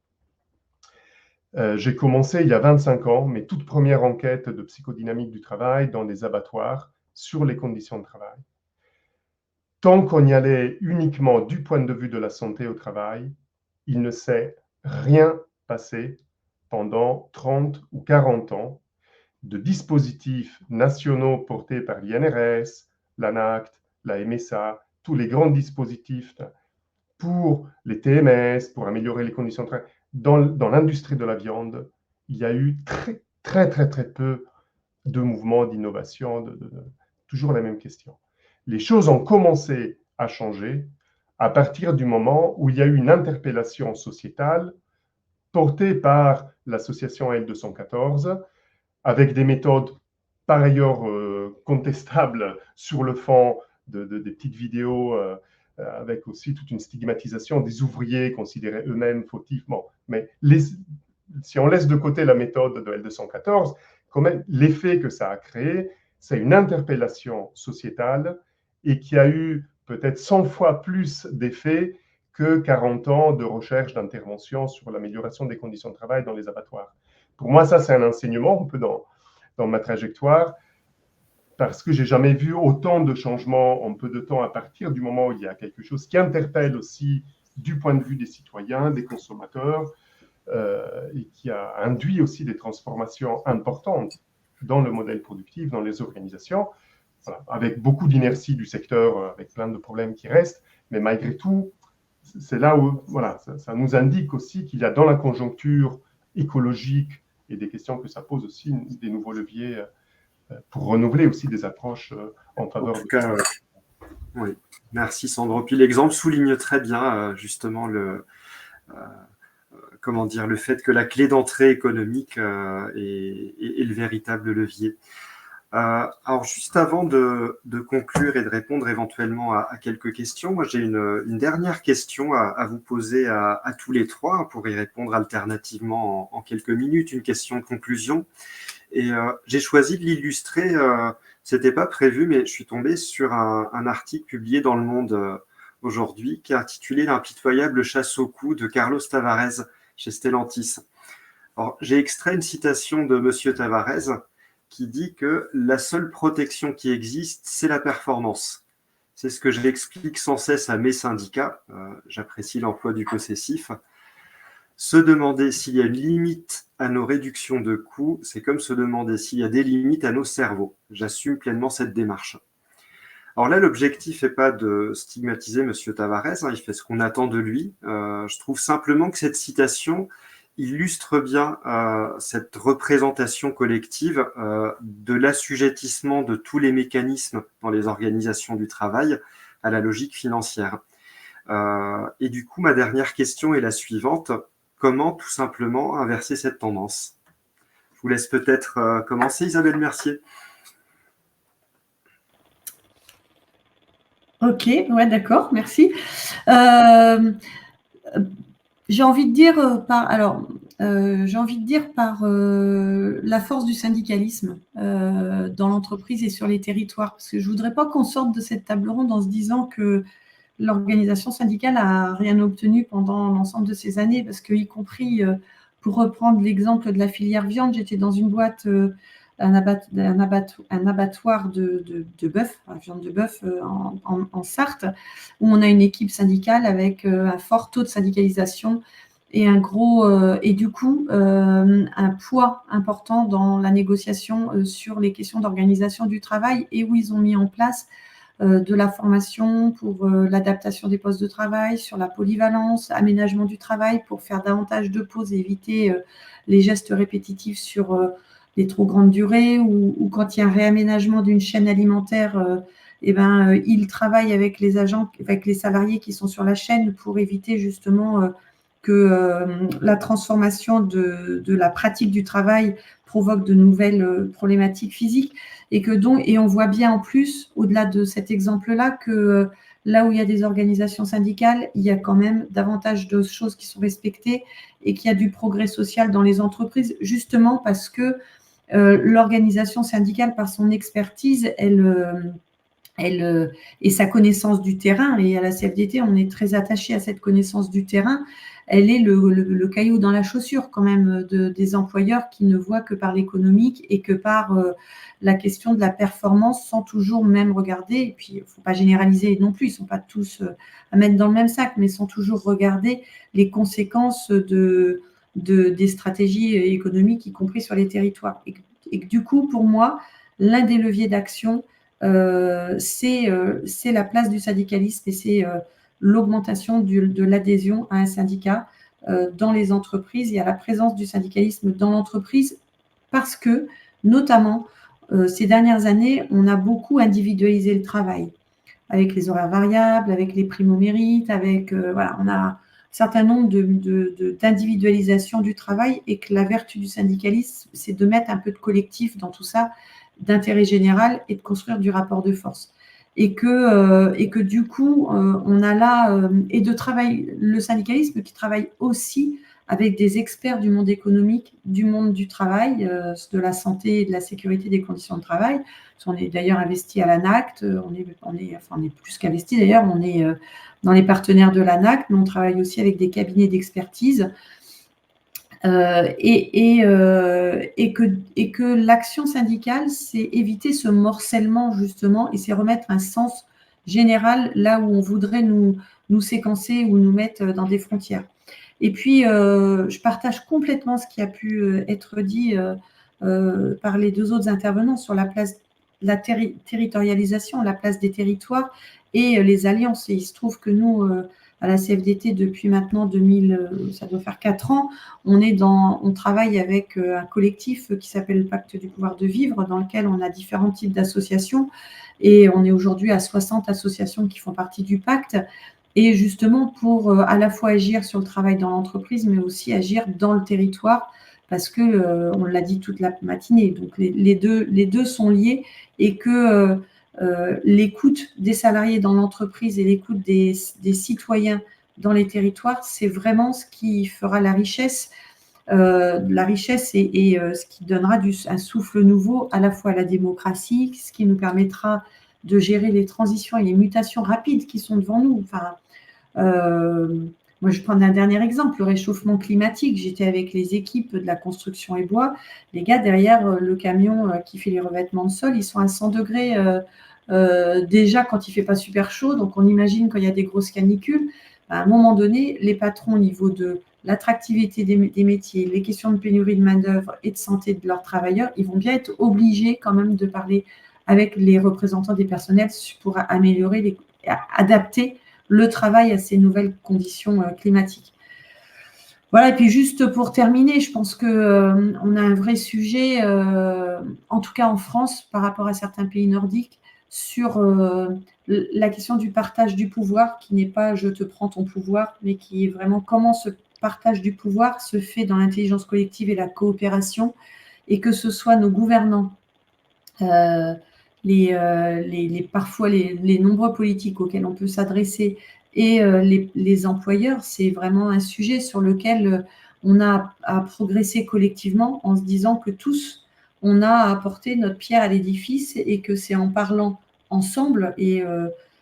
J'ai commencé il y a 25 ans mes toutes premières enquêtes de psychodynamique du travail dans des abattoirs sur les conditions de travail. Tant qu'on y allait uniquement du point de vue de la santé au travail, il ne s'est rien passé pendant 30 ou 40 ans de dispositifs nationaux portés par l'INRS, l'ANACT, la MSA, tous les grands dispositifs pour les TMS, pour améliorer les conditions de travail. Dans l'industrie de la viande, il y a eu très peu de mouvements d'innovation, toujours la même question. Les choses ont commencé à changer à partir du moment où il y a eu une interpellation sociétale portée par l'association L214, avec des méthodes par ailleurs contestables sur le fond des petites vidéos, avec aussi toute une stigmatisation des ouvriers considérés eux-mêmes fautifs. Bon, mais si on laisse de côté la méthode de L214, quand même, l'effet que ça a créé, c'est une interpellation sociétale et qui a eu peut-être 100 fois plus d'effet que 40 ans de recherche d'intervention sur l'amélioration des conditions de travail dans les abattoirs. Pour moi, ça, c'est un enseignement un peu dans ma trajectoire, parce que j'ai jamais vu autant de changements en peu de temps à partir du moment où il y a quelque chose qui interpelle aussi du point de vue des citoyens, des consommateurs, et qui a induit aussi des transformations importantes dans le modèle productif, dans les organisations, voilà, avec beaucoup d'inertie du secteur, avec plein de problèmes qui restent, mais malgré tout, c'est là où voilà, ça nous indique aussi qu'il y a dans la conjoncture écologique et des questions que ça pose aussi des nouveaux leviers pour renouveler aussi des approches en faveur. En tout cas, oui. Merci Sandro. Puis l'exemple souligne très bien justement le fait que la clé d'entrée économique est le véritable levier. Alors, juste avant de conclure et de répondre éventuellement à quelques questions, moi j'ai une dernière question à vous poser à tous les trois pour y répondre alternativement en quelques minutes, une question de conclusion. Et j'ai choisi de l'illustrer, c'était pas prévu, mais je suis tombé sur un article publié dans Le Monde aujourd'hui qui est intitulé « L'impitoyable chasse au cou » de Carlos Tavares chez Stellantis. Alors, j'ai extrait une citation de Monsieur Tavares qui dit que la seule protection qui existe, c'est la performance. C'est ce que je l'explique sans cesse à mes syndicats. J'apprécie l'emploi du possessif. Se demander s'il y a une limite à nos réductions de coûts, c'est comme se demander s'il y a des limites à nos cerveaux. J'assume pleinement cette démarche. Alors là, l'objectif n'est pas de stigmatiser M. Tavares, il fait ce qu'on attend de lui. Je trouve simplement que cette citation illustre bien cette représentation collective de l'assujettissement de tous les mécanismes dans les organisations du travail à la logique financière. Et du coup, ma dernière question est la suivante. Comment tout simplement inverser cette tendance? Je vous laisse peut-être commencer, Isabelle Mercier. Ok, ouais, d'accord, merci. J'ai envie de dire par la force du syndicalisme dans l'entreprise et sur les territoires, parce que je voudrais pas qu'on sorte de cette table ronde en se disant que l'organisation syndicale a rien obtenu pendant l'ensemble de ces années, parce que y compris pour reprendre l'exemple de la filière viande, j'étais dans une boîte un abattoir de bœuf, viande de bœuf en Sarthe, où on a une équipe syndicale avec un fort taux de syndicalisation et et du coup un poids important dans la négociation sur les questions d'organisation du travail, et où ils ont mis en place de la formation pour l'adaptation des postes de travail, sur la polyvalence, aménagement du travail pour faire davantage de pauses et éviter les gestes répétitifs sur les trop grandes durées, ou quand il y a un réaménagement d'une chaîne alimentaire, ils travaillent avec les agents, avec les salariés qui sont sur la chaîne pour éviter justement que la transformation de la pratique du travail provoque de nouvelles problématiques physiques, et on voit bien en plus, au-delà de cet exemple-là, que là où il y a des organisations syndicales, il y a quand même davantage de choses qui sont respectées et qu'il y a du progrès social dans les entreprises, justement parce que l'organisation syndicale, par son expertise, et sa connaissance du terrain, et à la CFDT, on est très attaché à cette connaissance du terrain, elle est le caillou dans la chaussure quand même des employeurs qui ne voient que par l'économique et que par la question de la performance, sans toujours même regarder, et puis il ne faut pas généraliser non plus, ils ne sont pas tous à mettre dans le même sac, mais sans toujours regarder les conséquences des stratégies économiques, y compris sur les territoires. Et du coup, pour moi, l'un des leviers d'action, c'est la place du syndicalisme, et c'est l'augmentation de l'adhésion à un syndicat dans les entreprises et à la présence du syndicalisme dans l'entreprise, parce que, notamment, ces dernières années, on a beaucoup individualisé le travail, avec les horaires variables, avec les primes au mérite, voilà, on a un certain nombre d'individualisation du travail, et que la vertu du syndicalisme, c'est de mettre un peu de collectif dans tout ça, d'intérêt général, et de construire du rapport de force. Et que du coup, on a là, et de travail, le syndicalisme qui travaille aussi avec des experts du monde économique, du monde du travail, de la santé et de la sécurité des conditions de travail. On est d'ailleurs investi à l'ANACT, on est plus qu'investi d'ailleurs, on est dans les partenaires de l'ANACT, mais on travaille aussi avec des cabinets d'expertise. Et que l'action syndicale, c'est éviter ce morcellement justement, et c'est remettre un sens général là où on voudrait nous séquencer ou nous mettre dans des frontières. Et puis, je partage complètement ce qui a pu être dit par les deux autres intervenants sur la place, la territorialisation, la place des territoires et les alliances. Et il se trouve que nous, à la CFDT, depuis maintenant ça doit faire 4 ans, on travaille avec un collectif qui s'appelle le Pacte du pouvoir de vivre, dans lequel on a différents types d'associations, et on est aujourd'hui à 60 associations qui font partie du pacte, et justement pour à la fois agir sur le travail dans l'entreprise, mais aussi agir dans le territoire, parce que on l'a dit toute la matinée, donc les deux sont liés, et que l'écoute des salariés dans l'entreprise et l'écoute des citoyens dans les territoires, c'est vraiment ce qui fera la richesse et ce qui donnera un souffle nouveau à la fois à la démocratie, ce qui nous permettra de gérer les transitions et les mutations rapides qui sont devant nous. Enfin, moi, je prends un dernier exemple, le réchauffement climatique. J'étais avec les équipes de la construction et bois. Les gars, derrière le camion qui fait les revêtements de sol, ils sont à 100 degrés déjà quand il ne fait pas super chaud. Donc, on imagine quand il y a des grosses canicules. À un moment donné, les patrons, au niveau de l'attractivité des métiers, les questions de pénurie de main-d'œuvre et de santé de leurs travailleurs, ils vont bien être obligés quand même de parler avec les représentants des personnels pour améliorer, adapter le travail à ces nouvelles conditions climatiques. Voilà, et puis juste pour terminer, je pense qu'on a un vrai sujet, en tout cas en France, par rapport à certains pays nordiques, sur la question du partage du pouvoir, qui n'est pas « je te prends ton pouvoir », mais qui est vraiment comment ce partage du pouvoir se fait dans l'intelligence collective et la coopération, et que ce soit nos gouvernants, parfois les nombreux politiques auxquels on peut s'adresser, et les employeurs, c'est vraiment un sujet sur lequel on a à progresser collectivement, en se disant que tous, on a à apporter notre pierre à l'édifice, et que c'est en parlant ensemble, et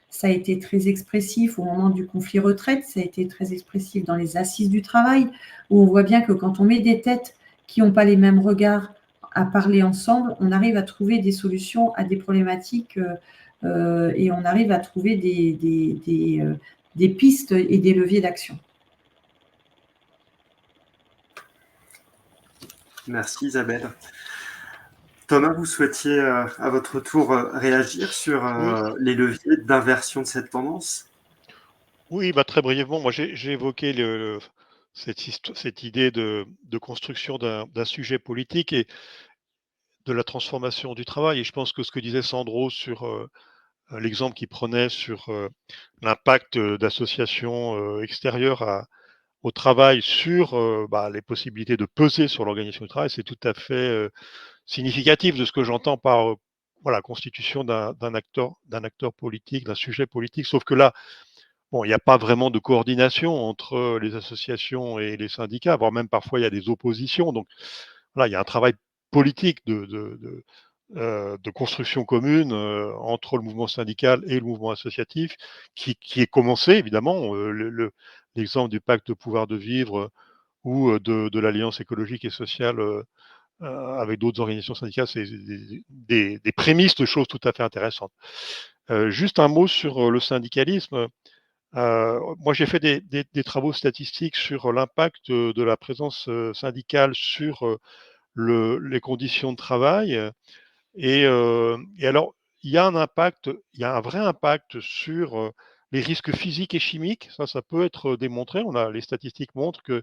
ça a été très expressif au moment du conflit retraite, ça a été très expressif dans les assises du travail, où on voit bien que quand on met des têtes qui n'ont pas les mêmes regards à parler ensemble, on arrive à trouver des solutions à des problématiques et on arrive à trouver des pistes et des leviers d'action. Merci Isabelle. Thomas, vous souhaitiez à votre tour réagir sur les leviers d'inversion de cette tendance? Oui, très brièvement, moi j'ai évoqué cette idée de construction d'un sujet politique et de la transformation du travail. Et je pense que ce que disait Sandro sur l'exemple qu'il prenait sur l'impact d'associations extérieures au travail sur les possibilités de peser sur l'organisation du travail, c'est tout à fait significatif de ce que j'entends par constitution d'un acteur politique, d'un sujet politique. Sauf que là, bon, il n'y a pas vraiment de coordination entre les associations et les syndicats, voire même parfois il y a des oppositions. Donc voilà, il y a un travail politique de construction commune entre le mouvement syndical et le mouvement associatif qui est commencé, évidemment. L'exemple du pacte de pouvoir de vivre ou de l'Alliance écologique et sociale avec d'autres organisations syndicales, c'est des prémices de choses tout à fait intéressantes. Juste un mot sur le syndicalisme. Moi, j'ai fait des travaux statistiques sur l'impact de la présence syndicale sur les conditions de travail. Et alors, il y a un vrai impact sur les risques physiques et chimiques. Ça peut être démontré. Les statistiques montrent que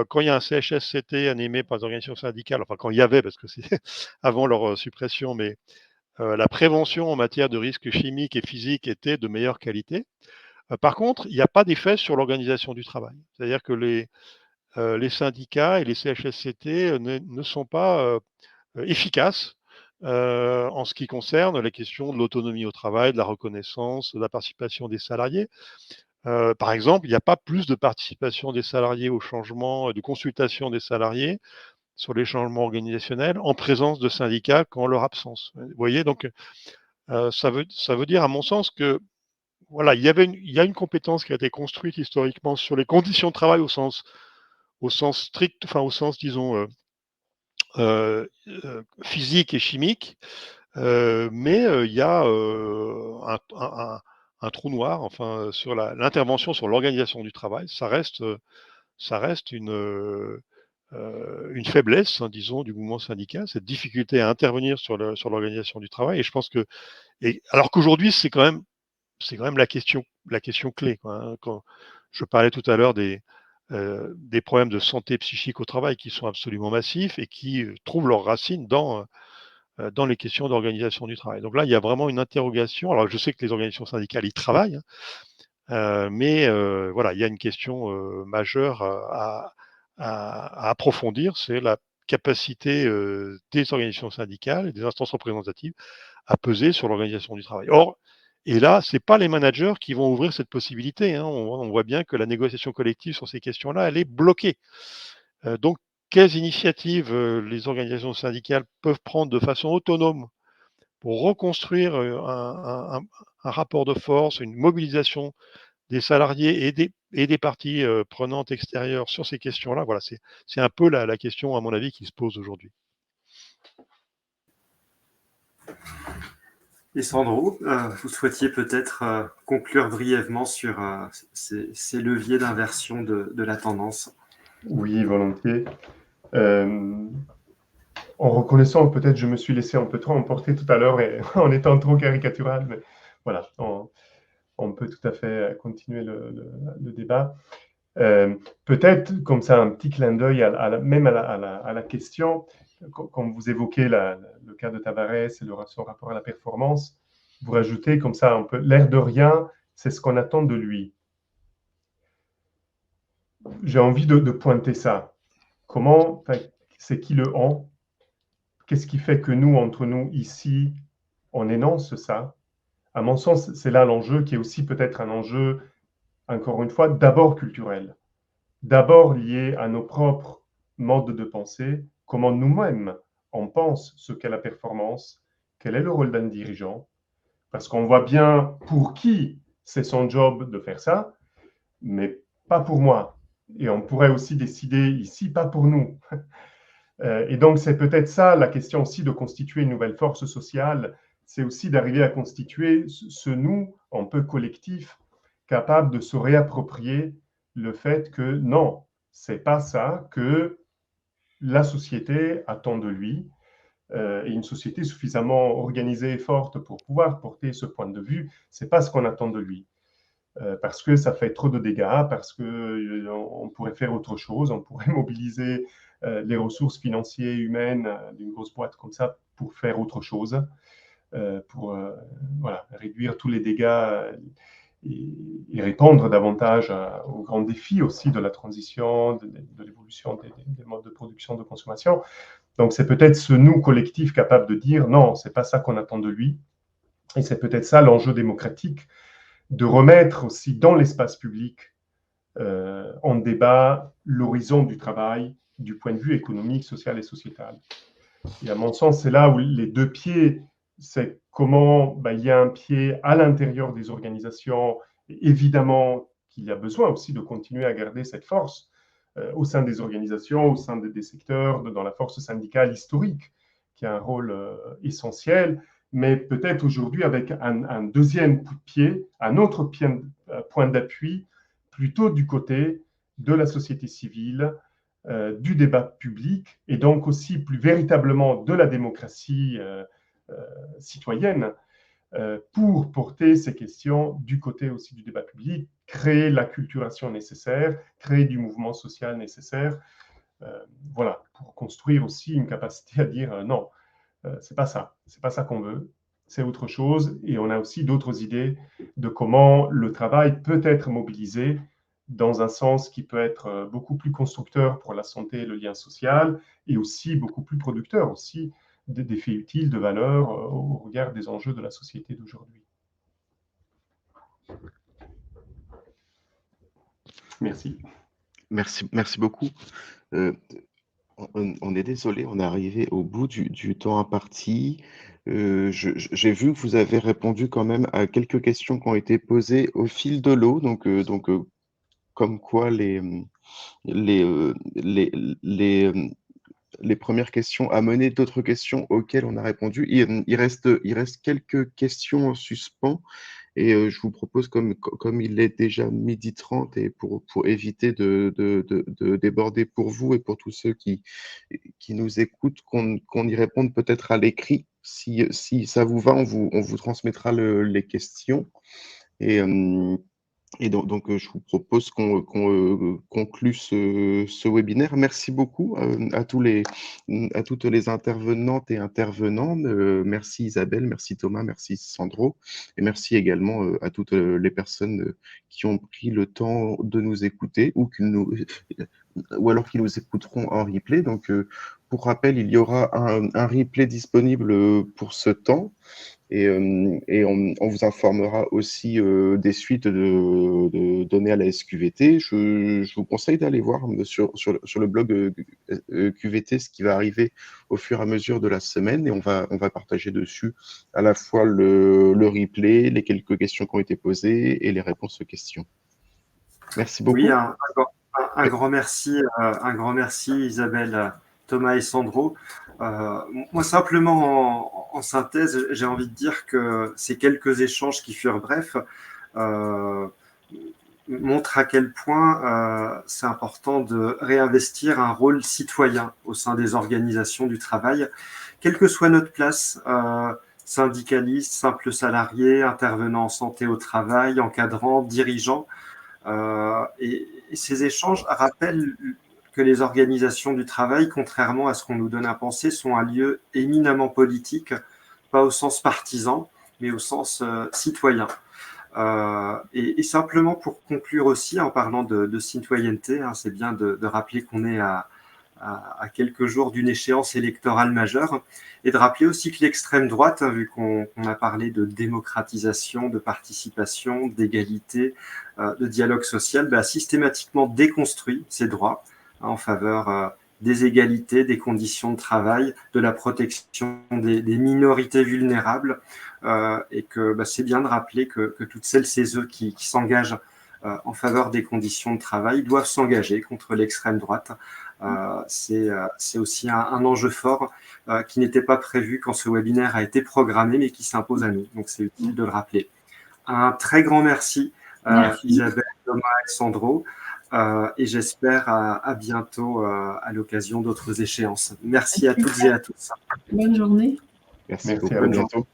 quand il y a un CHSCT animé par les organisations syndicales, enfin quand il y avait, parce que c'est avant leur suppression, mais la prévention en matière de risques chimiques et physiques était de meilleure qualité. Par contre, il n'y a pas d'effet sur l'organisation du travail. C'est-à-dire que les syndicats et les CHSCT ne sont pas efficaces en ce qui concerne la question de l'autonomie au travail, de la reconnaissance, de la participation des salariés. Par exemple, il n'y a pas plus de participation des salariés au changement, de consultation des salariés sur les changements organisationnels en présence de syndicats qu'en leur absence. Vous voyez, donc ça veut dire, à mon sens, que voilà, il y a une compétence qui a été construite historiquement sur les conditions de travail au sens strict, enfin au sens, disons, physique et chimique, mais il y a un trou noir, enfin, sur l'intervention sur l'organisation du travail. Ça reste une faiblesse, hein, disons, du mouvement syndical, cette difficulté à intervenir sur l'organisation du travail. Et je pense que, alors qu'aujourd'hui, c'est quand même la question clé, quoi, hein. Quand je parlais tout à l'heure des problèmes de santé psychique au travail qui sont absolument massifs et qui trouvent leurs racines dans les questions d'organisation du travail. Donc là, il y a vraiment une interrogation. Alors, je sais que les organisations syndicales y travaillent, hein, mais voilà, il y a une question majeure à approfondir, c'est la capacité des organisations syndicales et des instances représentatives à peser sur l'organisation du travail. Or, et là, ce n'est pas les managers qui vont ouvrir cette possibilité, hein. On voit bien que la négociation collective sur ces questions-là, elle est bloquée. Donc, quelles initiatives les organisations syndicales peuvent prendre de façon autonome pour reconstruire un rapport de force, une mobilisation des salariés et des parties prenantes extérieures sur ces questions-là? Voilà, c'est un peu la question, à mon avis, qui se pose aujourd'hui. Et Sandro, vous souhaitiez peut-être conclure brièvement sur ces leviers d'inversion de la tendance? Oui, volontiers. En reconnaissant, peut-être je me suis laissé un peu trop emporter tout à l'heure et en étant trop caricatural, mais voilà, on peut tout à fait continuer le débat. Peut-être comme ça un petit clin d'œil même à la question, quand vous évoquez le cas de Tavares et son rapport à la performance, vous rajoutez comme ça un peu l'air de rien, c'est ce qu'on attend de lui. J'ai envie de pointer ça. Comment, c'est qui le on? Qu'est-ce qui fait que nous, entre nous, ici, on énonce ça? À mon sens, c'est là l'enjeu qui est aussi peut-être un enjeu, encore une fois, d'abord culturel, d'abord lié à nos propres modes de pensée, comment nous-mêmes, on pense ce qu'est la performance, quel est le rôle d'un dirigeant, parce qu'on voit bien pour qui c'est son job de faire ça, mais pas pour moi. Et on pourrait aussi décider ici, pas pour nous. Et donc, c'est peut-être ça la question aussi de constituer une nouvelle force sociale, c'est aussi d'arriver à constituer ce nous un peu collectif, capable de se réapproprier le fait que non, c'est pas ça que la société attend de lui, et une société suffisamment organisée et forte pour pouvoir porter ce point de vue, c'est pas ce qu'on attend de lui. Parce que ça fait trop de dégâts, parce qu'on pourrait faire autre chose, on pourrait mobiliser les ressources financières humaines d'une grosse boîte comme ça pour faire autre chose, pour voilà, réduire tous les dégâts et répondre davantage aux grands défis aussi de la transition, de l'évolution des modes de production, de consommation. Donc c'est peut-être ce nous collectif capable de dire non, c'est pas ça qu'on attend de lui, et c'est peut-être ça l'enjeu démocratique, de remettre aussi dans l'espace public en débat l'horizon du travail du point de vue économique, social et sociétal. Et à mon sens, c'est là où les deux pieds, c'est comment il y a un pied à l'intérieur des organisations, évidemment qu'il y a besoin aussi de continuer à garder cette force au sein des organisations, au sein des secteurs, dans la force syndicale historique, qui a un rôle essentiel, mais peut-être aujourd'hui avec un deuxième coup de pied, un autre point d'appui, plutôt du côté de la société civile, du débat public, et donc aussi plus véritablement de la démocratie citoyenne, pour porter ces questions du côté aussi du débat public, créer l'acculturation nécessaire, créer du mouvement social nécessaire, voilà, pour construire aussi une capacité à dire non, c'est pas ça qu'on veut, c'est autre chose, et on a aussi d'autres idées de comment le travail peut être mobilisé dans un sens qui peut être beaucoup plus constructeur pour la santé et le lien social, et aussi beaucoup plus producteur aussi des faits utiles, de valeur au regard des enjeux de la société d'aujourd'hui. Merci. Merci beaucoup. On est désolé, on est arrivé au bout du temps imparti. J'ai vu que vous avez répondu quand même à quelques questions qui ont été posées au fil de l'eau, donc comme quoi les premières questions amenaient d'autres questions auxquelles on a répondu. Il reste quelques questions en suspens. Et je vous propose, comme il est déjà 12h30, et pour éviter de déborder pour vous et pour tous ceux qui nous écoutent, qu'on y réponde peut-être à l'écrit. Si ça vous va, on vous transmettra les questions. Et donc, je vous propose qu'on conclue ce webinaire. Merci beaucoup à toutes les intervenantes et intervenants. Merci Isabelle, merci Thomas, merci Sandro. Et merci également à toutes les personnes qui ont pris le temps de nous écouter ou alors qui nous écouteront en replay. Donc, pour rappel, il y aura un replay disponible pour ce temps. Et on vous informera aussi des suites données à la SQVT. Je vous conseille d'aller voir sur le blog QVT ce qui va arriver au fur et à mesure de la semaine, et on va partager dessus à la fois le replay, les quelques questions qui ont été posées et les réponses aux questions. Merci beaucoup. Oui, un grand merci Isabelle, Thomas et Sandro. Moi, simplement, en synthèse, j'ai envie de dire que ces quelques échanges qui furent brefs montrent à quel point c'est important de réinvestir un rôle citoyen au sein des organisations du travail, quelle que soit notre place, syndicaliste, simple salarié, intervenant en santé au travail, encadrant, dirigeant. Et ces échanges rappellent que les organisations du travail, contrairement à ce qu'on nous donne à penser, sont un lieu éminemment politique, pas au sens partisan, mais au sens citoyen. Et simplement pour conclure aussi, en parlant de citoyenneté, c'est bien de rappeler qu'on est à quelques jours d'une échéance électorale majeure, et de rappeler aussi que l'extrême droite, vu qu'on a parlé de démocratisation, de participation, d'égalité, de dialogue social, a systématiquement déconstruit ces droits en faveur des égalités, des conditions de travail, de la protection des minorités vulnérables, et que c'est bien de rappeler que toutes celles et ceux qui s'engagent en faveur des conditions de travail doivent s'engager contre l'extrême droite C'est aussi un enjeu fort qui n'était pas prévu quand ce webinaire a été programmé, mais qui s'impose à nous. Donc, c'est utile de le rappeler. Un très grand merci, Isabelle, Thomas et Sandro. Et j'espère à bientôt à l'occasion d'autres échéances. Merci à toutes et à tous. Bonne journée. Merci Merci beaucoup. à À vous. bientôt.